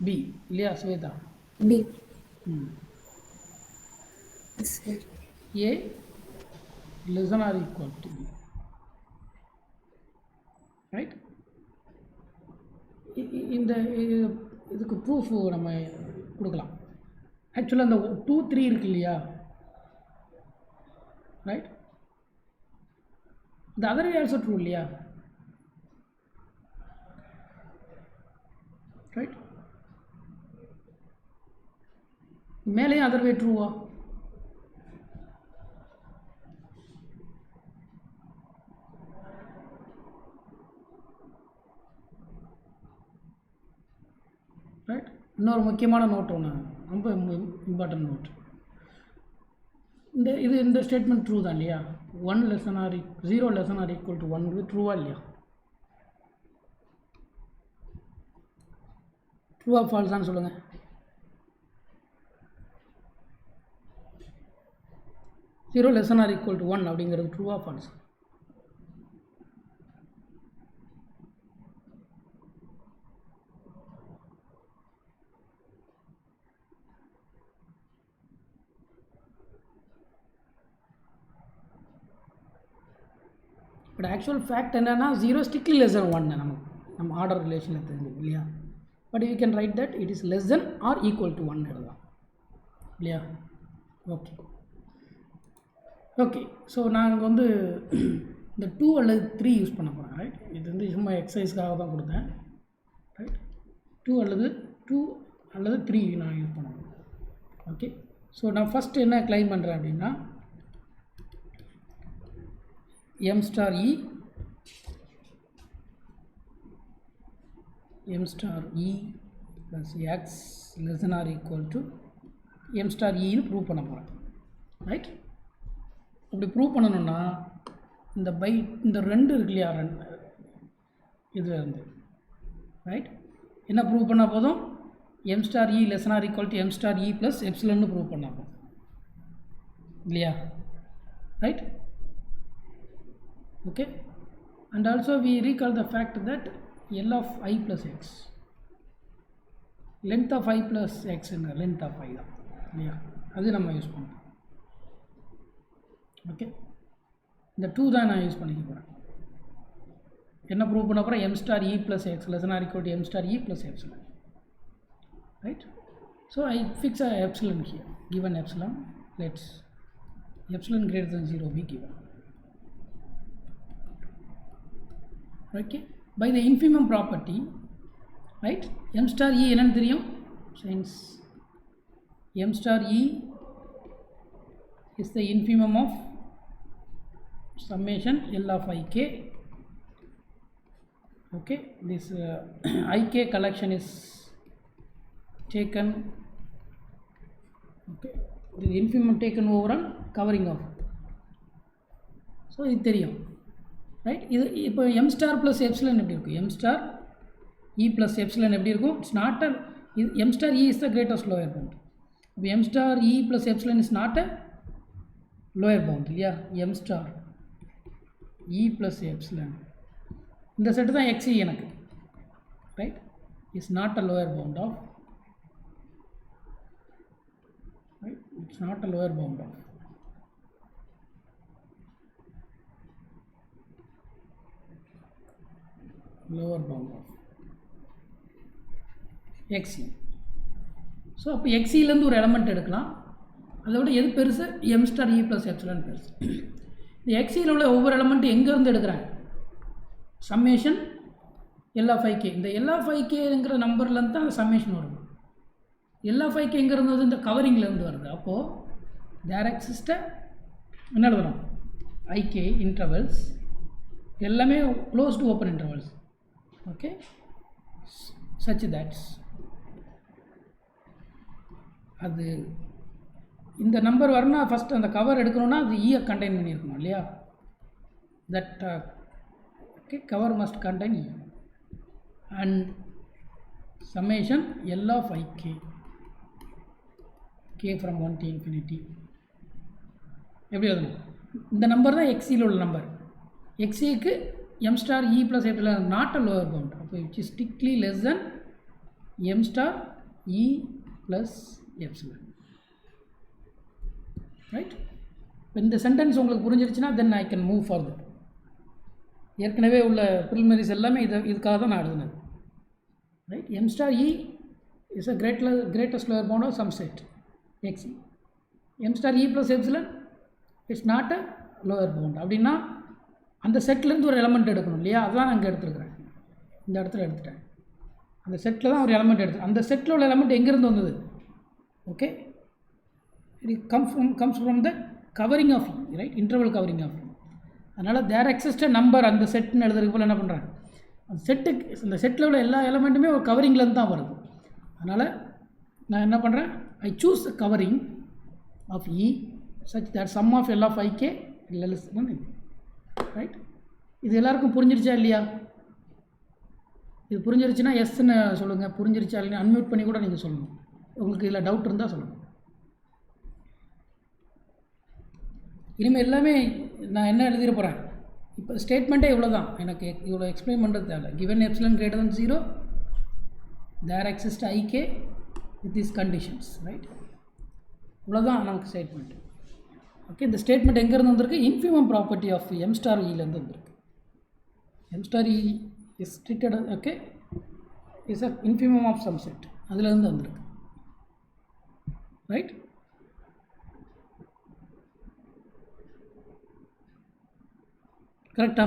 B இல்லையா Shweta? B. Sir. A less than or equal to B, right? இந்த இதுக்கு proof நம்ம கொடுக்கலாம். ஆக்சுவலாக அந்த 2, 3 இருக்கு இல்லையா, ரைட்? இந்த அதர் வே ஆல்சோ ட்ரூ இல்லையா, ரைட்? மேலேயும் அதர் வே ட்ரூவா? ரைட். இன்னொரு முக்கியமான நோட் ஒன்று, ரொம்ப இம்பார்ட்டன்ட் நோட். இந்த ஸ்டேட்மெண்ட் ட்ரூ தான் இல்லையா? 1 less than or 0 less than or equal to 1 இது ட்ரூவா இல்லையா? ட்ரூவா ஃபால்ஸான்னு சொல்லுங்கள். Zero less than or equal to 1 அப்படிங்கிறது ட்ரூவா ஃபால்ஸ்? பட் ஆக்சுவல் ஃபேக்ட் என்னென்னா 0 ஸ்ட்ரிக்ட்லி லெஸ் தென் 1 நம்ம ஆர்டர் ரிலேஷனில் தெரிஞ்சது இல்லையா? But you can write that it is less than or equal to 1 எழுதலாம் இல்லையா? Okay okay. ஸோ நான் வந்து இந்த 2 அல்லது 3 யூஸ் பண்ண போகிறேன். ரைட், இது வந்து சும்மா எக்ஸசைஸ்க்காக தான் கொடுத்தேன். ரைட், 2 அல்லது 3 நான் யூஸ் பண்ண போகிறேன். ஓகே, ஸோ நான் ஃபஸ்ட்டு என்ன கிளைம் பண்ணுறேன் அப்படின்னா m star e plus x less than or equal to m star e ன்னு ப்ரூவ் பண்ண போகிறேன். ரைட், அப்படி ப்ரூவ் பண்ணணுன்னா இந்த இந்த 2 இருக்கு இல்லையா, இதில் இருந்து ரைட் என்ன ப்ரூவ் பண்ணால் போதும்? m star e less than or equal to m star e plus epsilon prove பண்ணால் போதும் இல்லையா? Right, okay, and also we recall the fact that L of I plus x, length of I plus x என்ன length of I தான் இல்லையா? அது நம்ம use பண்ணுறோம். Okay, இந்த 2 தான் நான் யூஸ் பண்ணிக்க போகிறேன். என்ன ப்ரூவ் பண்ண போகிறேன்? m star e plus x less than or equal to m star e plus epsilon. Right, so I fix a epsilon here, given epsilon, let's epsilon greater than 0 be given. Okay, by the infimum property, right, m star e என்னன்னு தெரியும்? Since m star e is the infimum of summation L of ik. Okay, this ik collection is taken, okay, the infimum taken overall covering of, so இது தெரியும். Right, இது இப்போ m star plus epsilon எப்படி இருக்கும்? m star e plus epsilon எப்படி இருக்கும்? It's not a, m star e is the greatest lower bound. இப்போ m star e plus epsilon is not a lower bound இல்லையா? m star e plus epsilon இந்த set தான் xe எனக்கு. Right, is not a lower bound of, right, it's not a lower bound of lower bound of xe. So அப்போ xeலேருந்து ஒரு element எடுக்கலாம். அதோட எது பெருசு? m star e plus epsilon பெருசு. இந்த xeயில் உள்ள ஒவ்வொரு எலமெண்ட்டும் எங்கேருந்து எடுக்கிறாங்க? Summation L of ik. இந்த L of ikங்கிற நம்பர்லேருந்து தான் அந்த சம்மேஷன் வரும். L of ik எங்கே இருந்தது? இந்த கவரிங்லேருந்து வருது. அப்போது தேர் எக்ஸிஸ்ட் என்ன எழுதணும்? ik இன்டர்வல்ஸ் எல்லாமே close to open intervals. Okay, such that அது இந்த நம்பர் வரணும்னா ஃபஸ்ட் அந்த கவர் எடுக்கணும்னா அது ஈயை கண்டெயின் பண்ணியிருக்கணும் இல்லையா? That okay, cover must contain E and summation L of I K from 1 to infinity. எப்படி எழுதணும்? இந்த நம்பர் தான் எக்ஸியில் உள்ள number. எக்ஸிக்கு m star e plus epsilon not a lower bound, which is strictly less than m star e plus epsilon. Right, when the sentence உங்களுக்கு புரிஞ்சிருச்சுன்னா then I can move further. ஏற்கனவே உள்ள ப்ரிலிமினரிஸ் எல்லாமே இதுக்காக தான் நான் எழுதுனது. Right, m star e is a greatest lower bound of some set xe. m star e plus epsilon is not a lower bound. அப்படின்னா அந்த செட்லேருந்து ஒரு எலமெண்ட் எடுக்கணும் இல்லையா? அதுதான் நான் இங்கே எடுத்துருக்குறேன், இந்த இடத்துல எடுத்துட்டேன். அந்த செட்டில் தான் ஒரு எலமெண்ட் எடுத்து, அந்த செட்டில் உள்ள எலமெண்ட் எங்கேருந்து வந்தது? Okay, it comes from the covering of E, right, interval covering of E. அதனால் தேர் எக்ஸிஸ்ட் நம்பர் அந்த செட்னு எழுதுறதுக்கு போல் என்ன பண்ணுறேன்? அந்த செட்டுக்கு, இந்த செட்டில் உள்ள எல்லா எலமெண்ட்டுமே ஒரு கவரிங்லேருந்து தான் வருது. அதனால் நான் என்ன பண்ணுறேன்? I choose the covering of E such that sum of L of ik less than n. Right? இது எல்லாருக்கும் புரிஞ்சிருச்சா இல்லையா? இது புரிஞ்சிருச்சுன்னா எஸ்ன்னு சொல்லுங்கள். புரிஞ்சிருச்சா இல்லையா அன்மியூட் பண்ணி கூட நீங்கள் சொல்லணும். உங்களுக்கு இதில் டவுட் இருந்தால் சொல்லணும். இனிமேல் எல்லாமே நான் என்ன எழுதிட போகிறேன், இப்போ ஸ்டேட்மெண்ட்டே இவ்வளோ தான். எனக்கு இவ்வளோ எக்ஸ்பிளைன் பண்ணுறது தேவை. Given epsilon greater than 0 there exists ik with these conditions. Right? இவ்வளோதான் நமக்கு ஸ்டேட்மெண்ட். ஓகே, இந்த ஸ்டேட்மெண்ட் எங்கேருந்து வந்திருக்கு? Infimum property of M star இலேருந்து வந்திருக்கு. M star E is treated okay is a infimum of some set, அதுலேருந்து வந்திருக்கு. Right? கரெக்டா?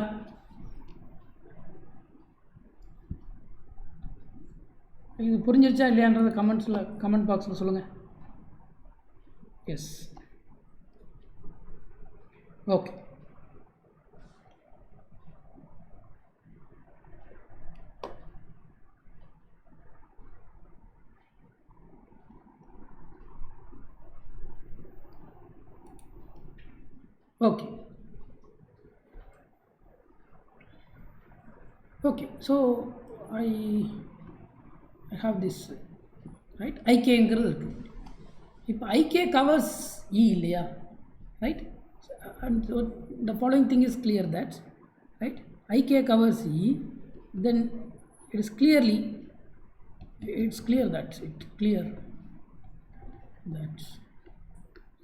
இது புரிஞ்சிருச்சா இல்லையான்றதை கமெண்ட் பாக்ஸில் சொல்லுங்கள். Yes, okay. Okay okay, so I have this, right? ik ங்கிறது இருக்கு. இப்போ ik covers e இல்லையா? right? And so the following thing is clear that, right, ik covers e, then it's clear that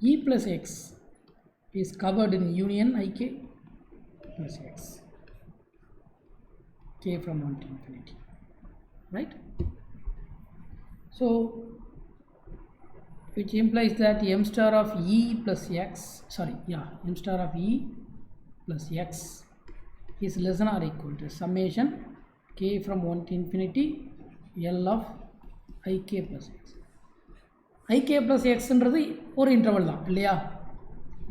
e plus x is covered in union ik plus x, k from 1 to infinity. Right? So which implies that m star of e plus x, m star of e plus x is less than or equal to summation k from 1 to infinity L of ik plus x. ik plus x ன்றது ஒரு interval தான் இல்லையா?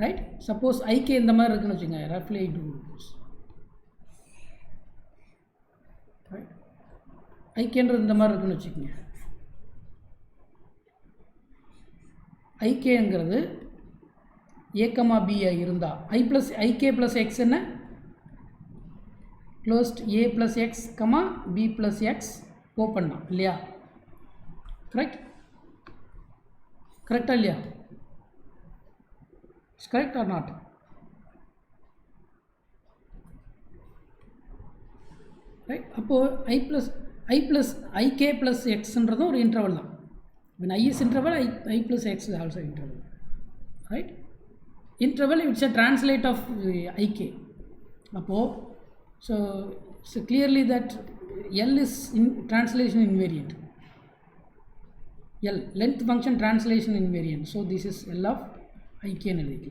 Right? Suppose ik இந்த மாதிரி இருக்குன்னு வச்சுங்க, roughly do this. Right? ikன்றது இந்த மாதிரி இருக்குன்னு வச்சுக்கோங்க. ikங்கிறது a, b இருந்தால் ik plus x என்ன? closed a plus x, b plus x open தான் இல்லையா? கரெக்டா இல்லையா? correct or not? right? அப்போது ik plus xன்றதும் ஒரு இன்டர்வல் தான். when I is interval, I plus x is also interval. Right? Interval, it's a translate of ik. So clearly that L is in translation invariant. L, length function translation invariant. So this is L of ik and LIK.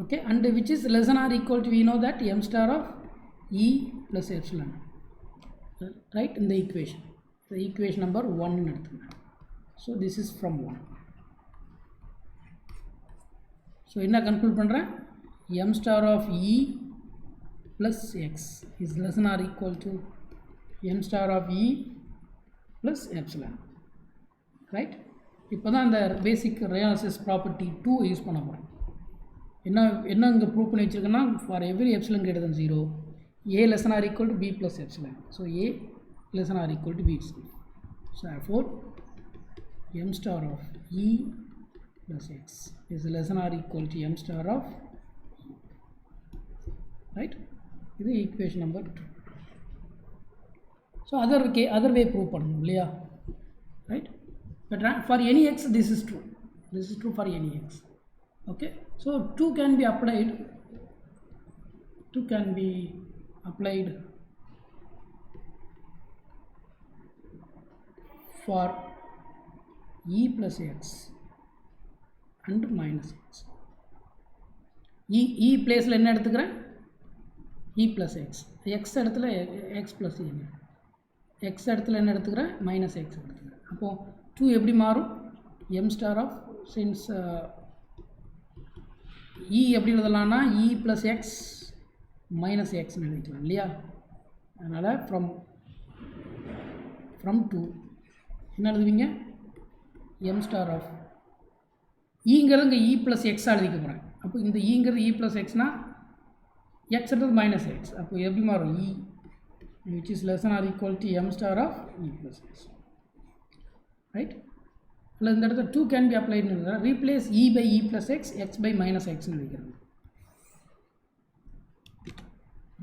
Okay, and which is less than or equal to, we know that m star of e plus epsilon. Right? In the equation number 1. So this is from 1. So என்ன conclude பண்ணுறேன்? m star of e plus x is less than or equal to m star of e plus epsilon. Right? இப்போ தான் அந்த பேசிக் ரேனால்சஸ் property 2 use பண்ண போகிறோம். என்ன இங்கே prove பண்ணி வச்சுருக்கேன்னா, for every epsilon greater than 0 a less than or equal to b plus epsilon. So a less than or equal to b. So therefore m star of e plus x is less than or equal to m star of e. Right? This is equation number 2. So other way prove பண்ணணும் இல்லையா? Right? But for any x this is true. This is true for any x. Okay? So 2 can be applied for e plus x and minus x. e placeல என்ன எடுத்துக்கிறேன்? e plus x. x இடத்துல x plus e. x இடத்துல என்ன எடுத்துக்கிறேன்? minus x எடுத்துக்கிறேன். அப்போ 2 எப்படி மாறும்? m star of, since e எப்படி எழுதலாம்னா e plus x minus x எழுதிக்கலாம் இல்லையா? அதனால் from 2 என்ன எழுதுவீங்க? m star of ஈங்கிறது இங்கே இ ப்ளஸ் எக்ஸாக எழுதிக்க போகிறேன். அப்போ இந்த ஈங்கிறது இ ப்ளஸ் எக்ஸ்னால் எக்ஸ்ன்றது மைனஸ் எக்ஸ். அப்போ எப்படி மாறும்? E which is less or equal to M star of E plus X. Right? இல்லை இந்த இடத்துல 2 கேன் பி அப்ளைட்னு replace E by E plus X, X by minus எக்ஸ்னு எழுதிக்கிறது.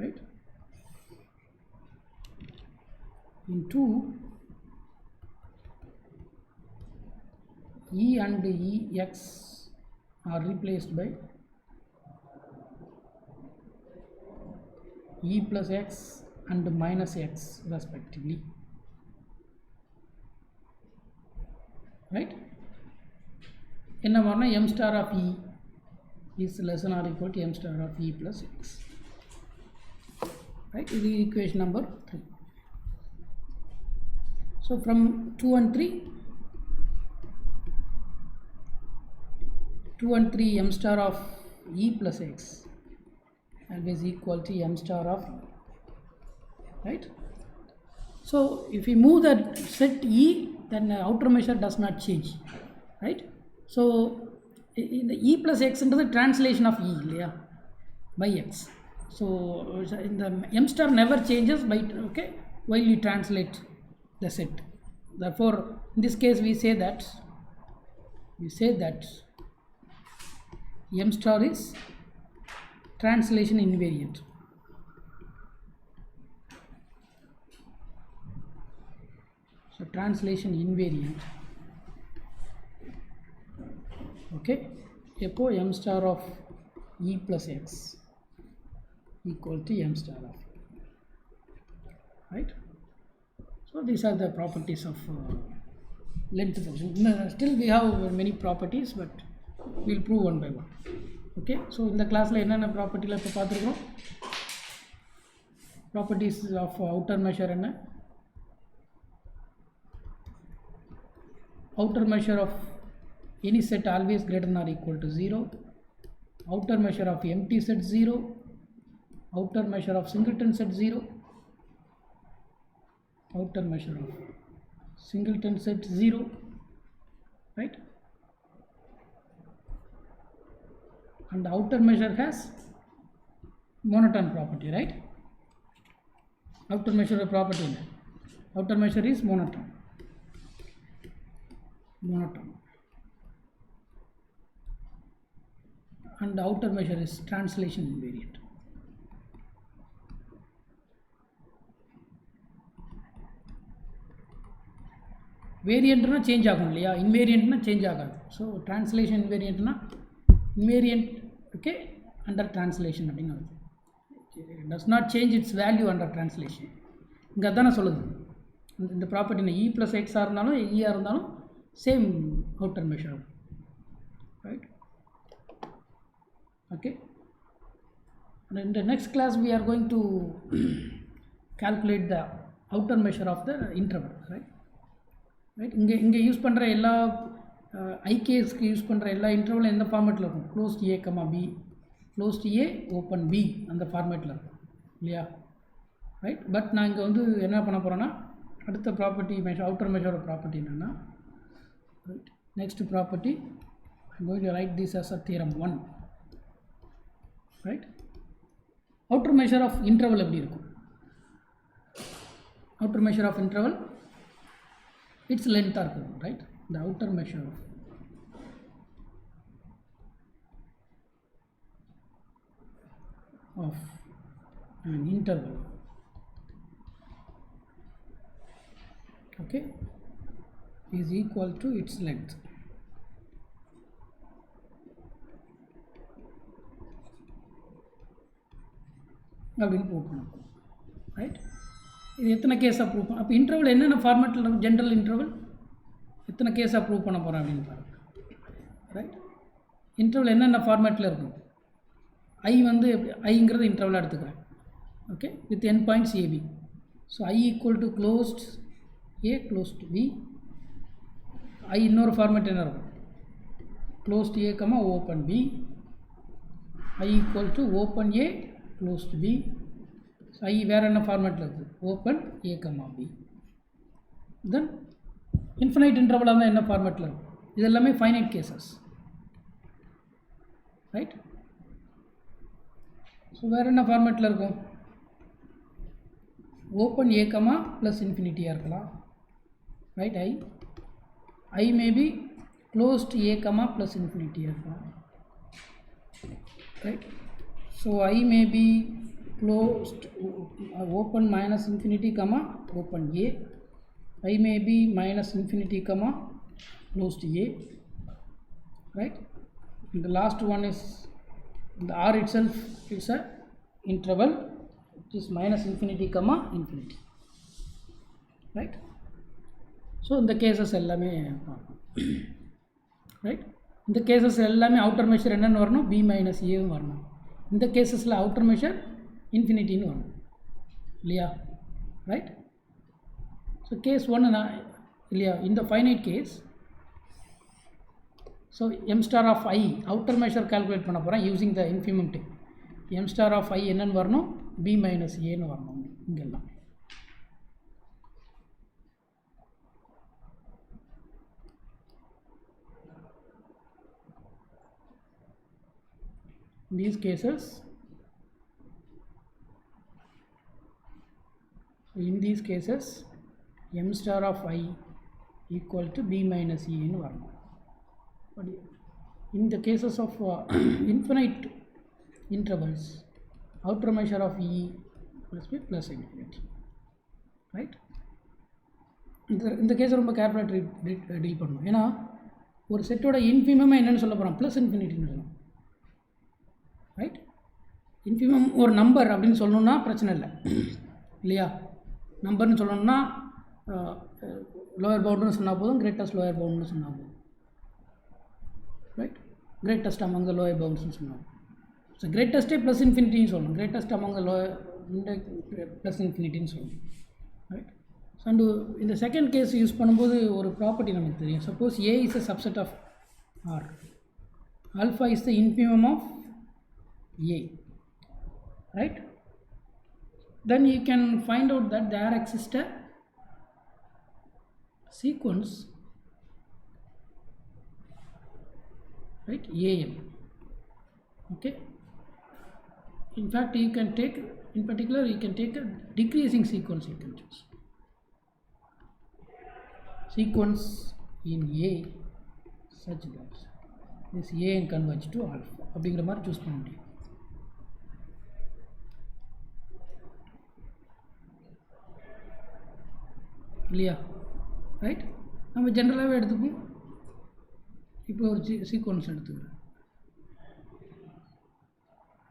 Right? In 2, e and ex are replaced by e plus x and minus x respectively. Right? என்ன மாறுனா m star of e is less than or equal to m star of e plus x. Right? This is equation number 3. So from 2 and 3, 2 and 3 m star of e plus x always equal to m star of e. Right? So if we move that set e, then the outer measure does not change. Right? So in the e plus x into the translation of e by x. So in the m star never changes by while you translate the set. Therefore in this case we say that m star is translation invariant. So translation invariant. Okay, therefore m star of e plus x equal to m star of e. Right? So these are the properties of length function. Still we have many properties, but we will prove one by one. Okay, so in the class la enna property la ipo paathirukom. Properties of outer measure enna? Outer measure of any set always greater than or equal to 0. Outer measure of empty set 0. Outer measure of singleton set 0. Outer measure of singleton set 0. Right? And the outer measure has monotone property. Right? Outer measure property. Outer measure is monotone. And the outer measure is translation invariant. வேரியண்ட்னா change ஆகும் இல்லையா, இன்வேரியண்ட்னா change ஆகாது. So translation இன்வேரியண்ட்னா invariant okay under translation அப்படின்னு வருது. Does not change its value under translation. இங்கே அதானே சொல்லுது இந்த ப்ராப்பர்ட்டினா இ ப்ளஸ் எக்ஸாக இருந்தாலும் இஆர் இருந்தாலும் same outer measure. Right? Okay. And in the next class we are going to calculate the outer measure of the interval. Right? Right? இங்கே use பண்ணுற எல்லா ஐகேஸ்க்கு use பண்ணுற எல்லா இன்டர்வலும் எந்த ஃபார்மேட்டில் இருக்கும்? Closed A comma B, closed A open be, அந்த ஃபார்மேட்டில் இருக்கும் இல்லையா? ரைட்? பட் நான் இங்கே வந்து என்ன பண்ண போகிறேன்னா அடுத்த ப்ராப்பர்ட்டி அவுட்டர் மெஷரோட ப்ராப்பர்ட்டி என்னென்னா right next property I'm going to write this as a theorem 1. Right? Outer measure of interval எப்படி இருக்கும்? Outer measure of interval its length are given, right? The outer measure of an interval, okay, is equal to its length. அப்படின்னு prove பண்ணணும். Right? இது எத்தனை கேஸாக prove பண்ண, அப்போ interval என்னென்ன ஃபார்மேட்டில் இருக்கும்? ஜென்ரல் இன்டர்வல் எத்தனை கேஸாக ப்ரூவ் பண்ண போகிறேன் அப்படின்னு பாருங்கள். ரைட்? இன்டர்வல் என்னென்ன ஃபார்மேட்டில் இருக்கும்? ஐ வந்து ஐங்கிறது இன்டர்வலாக எடுத்துக்கிறேன். Okay, with n points AB. So I equal to closed A closed B. I இன்னொரு ஃபார்மேட் என்ன இருக்கும்? Closed A comma open B. I equal to open A closed B. I வேறு என்ன ஃபார்மேட்டில் இருக்குது? Open A comma B. Then infinite இன்டர்வலாக இருந்தால் என்ன ஃபார்மேட்டில் இருக்கும்? இது எல்லாமே ஃபைனைட் கேசஸ். ரைட். ஸோ வேறு என்ன ஃபார்மேட்டில் இருக்கும்? ஓப்பன் ஏ கமா ப்ளஸ் இன்ஃபினிட்டியாக இருக்கலாம். Right. I maybe closed A comma plus இன்ஃபினிட்டியாக இருக்கலாம். Right. So I maybe closed open minus infinity comma open a. I may be minus infinity comma closed a. Right. And the last one is the R itself is a interval which is minus infinity comma infinity. Right. So in the cases ellame right, in the cases ellame outer measure enna varano b minus a varano. In the cases la outer measure infinity nu varum இல்லையா? Right. So case ஒன்று நான் இல்லையா, இந்த finite case. So M star of I outer measure calculate பண்ண போகிறேன் using the infimum tech. M star of I என்னன்னு வரணும்? B minus ஏன்னு வரணும். இங்கெல்லாம் these cases, in these cases m star of I equal to b minus e in varano. But in the cases of infinite intervals, outer measure of e must be plus infinity. Right. இந்த case ரொம்ப கேர்ஃபுல்லாக deal பண்ணணும். ஏன்னா ஒரு செட்டோட infimum என்னென்னு சொல்ல போகிறோம்? ப்ளஸ் இன்ஃபினிட்டின்னு சொல்லணும். ரைட். இன்ஃபிமம் ஒரு நம்பர் அப்படின்னு சொல்லணுன்னா பிரச்சனை இல்லை இல்லையா? நம்பர்னு சொல்லணும்னா லோயர் பவுண்டுன்னு சொன்னால் போதும், கிரேட்டஸ்ட் லோயர் பவுண்டுன்னு சொன்னால் போதும். Right. Greatest among the lower பவுண்ட்ஸ்னு சொன்னாங்க. ஸோ கிரேட்டஸ்ட்டே ப்ளஸ் இன்ஃபினிட்டின்னு சொல்லணும். Greatest among the lower plus இன்ஃபினிட்டின்னு சொல்லணும். ரைட். ஸோ அண்டு இந்த செகண்ட் கேஸ் யூஸ் பண்ணும்போது ஒரு ப்ராப்பர்ட்டி நமக்கு தெரியும். Suppose A is a subset of R, alpha is the infimum of A, right? Then you can find out that there exists a sequence, right, AM. Okay. In fact, you can take, in particular, you can take a decreasing sequence. You can choose sequence in A such that this A converge to alpha. அப்படிங்கிற மாதிரி choose பண்ண முடியும் இல்லையா? Right. நம்ம ஜென்ரலாகவே எடுத்துப்போம். இப்போ ஒரு சீக்வன்ஸ் எடுத்துக்கிறேன்.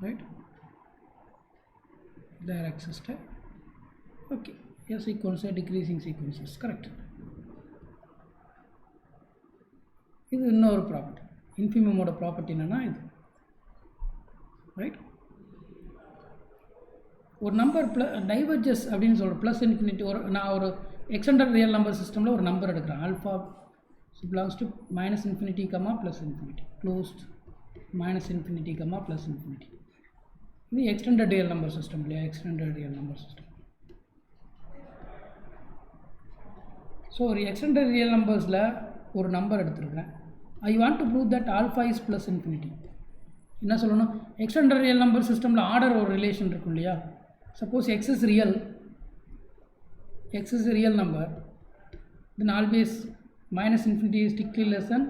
Right. There exist okay a sequence decreasing sequences. Correct. இது இன்னொரு ப்ராப்பர்ட்டி. இன்ஃபிமமோட ப்ராப்பர்ட்டி என்னென்னா இது. ரைட். ஒரு நம்பர் டைவர்ஜஸ் அப்படின்னு சொல்கிறேன். ப்ளஸ் இன்ஃபினிட்டி நான் ஒரு எக்ஸ்டெண்டட் ரியல் நம்பர் சிஸ்டமில் ஒரு நம்பர் எடுக்கிறேன். Alpha belongs to minus infinity comma plus infinity, closed minus infinity comma plus infinity. இது எக்ஸ்டெண்டட் ரியல் நம்பர் சிஸ்டம் இல்லையா? Extended real number system. So ஒரு எக்ஸ்டெண்டட் ரியல் நம்பர்ஸில் ஒரு number எடுத்துருக்கேன். I want to prove that alpha is plus infinity. என்ன சொல்லணும்? Extended real number சிஸ்டமில் order ஒரு relation இருக்கும் இல்லையா? Suppose x is real number, then always minus infinity is strictly less than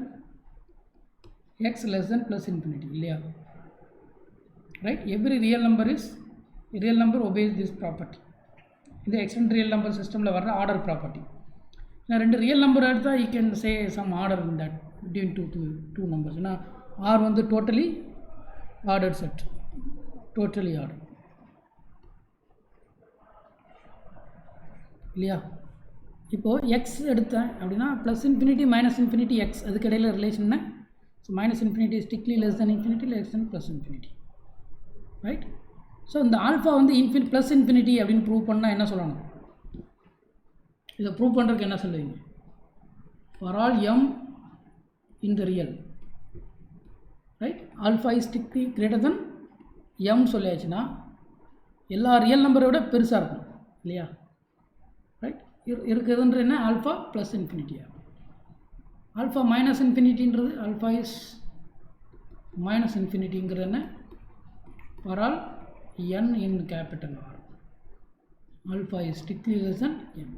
x less than plus infinity இல்லையா? Right. Every real number obeys this property. இந்த extended real number systemல வர்ற order property. நான் ரெண்டு real number எடுத்தா you can say some order in that between two numbers. ஏன்னா R வந்து totally ordered set, totally ordered இல்லையா? இப்போது எக்ஸ் எடுத்தேன் அப்படின்னா plus infinity minus infinity X, அதுக்கு இடையில ரிலேஷன்னா so minus infinity strictly less than infinity, less than plus infinity. Right. So இந்த ஆல்ஃபா வந்து ப்ளஸ் இன்ஃபினிட்டி அப்படின்னு ப்ரூவ் பண்ணால் என்ன சொல்லணும்? இதை ப்ரூவ் பண்ணுறதுக்கு என்ன சொல்லுவீங்க? For all M in the real, right, alpha is strictly greater than M சொல்லியாச்சுன்னா எல்லா ரியல் நம்பரை விட பெருசாக இருக்கும் இல்லையா? ரைட். இருக்குதுன்ற என்ன? ஆல்ஃபா ப்ளஸ் இன்ஃபினிட்டியா? ஆல்ஃபா மைனஸ் இன்ஃபினிட்டின்றது ஆல்ஃபா இஸ் மைனஸ் இன்ஃபினிட்டிங்கிறது என்ன? for all n in capital R, alpha is strictly less than n,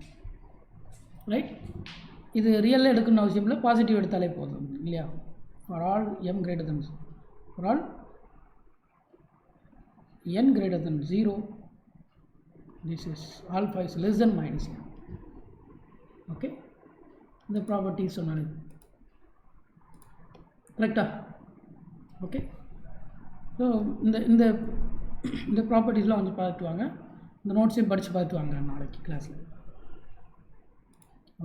right? இது ரியலில் எடுக்கணும்னு அவசியம் இல்லை, பாசிட்டிவ் எடுத்தாலே போதும் இல்லையா? for all m greater than, for all n greater than 0, this is alpha is less than minus n. Okay, இந்த properties சொன்னாலே கரெக்டா? ஓகே, ஸோ இந்த இந்த இந்த ப்ராப்பர்ட்டிஸ்லாம் வந்து பார்த்துட்டு வாங்க, இந்த நோட்ஸையும் படித்து பார்த்துட்டு வாங்க நாளைக்கு கிளாஸில்.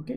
ஓகே.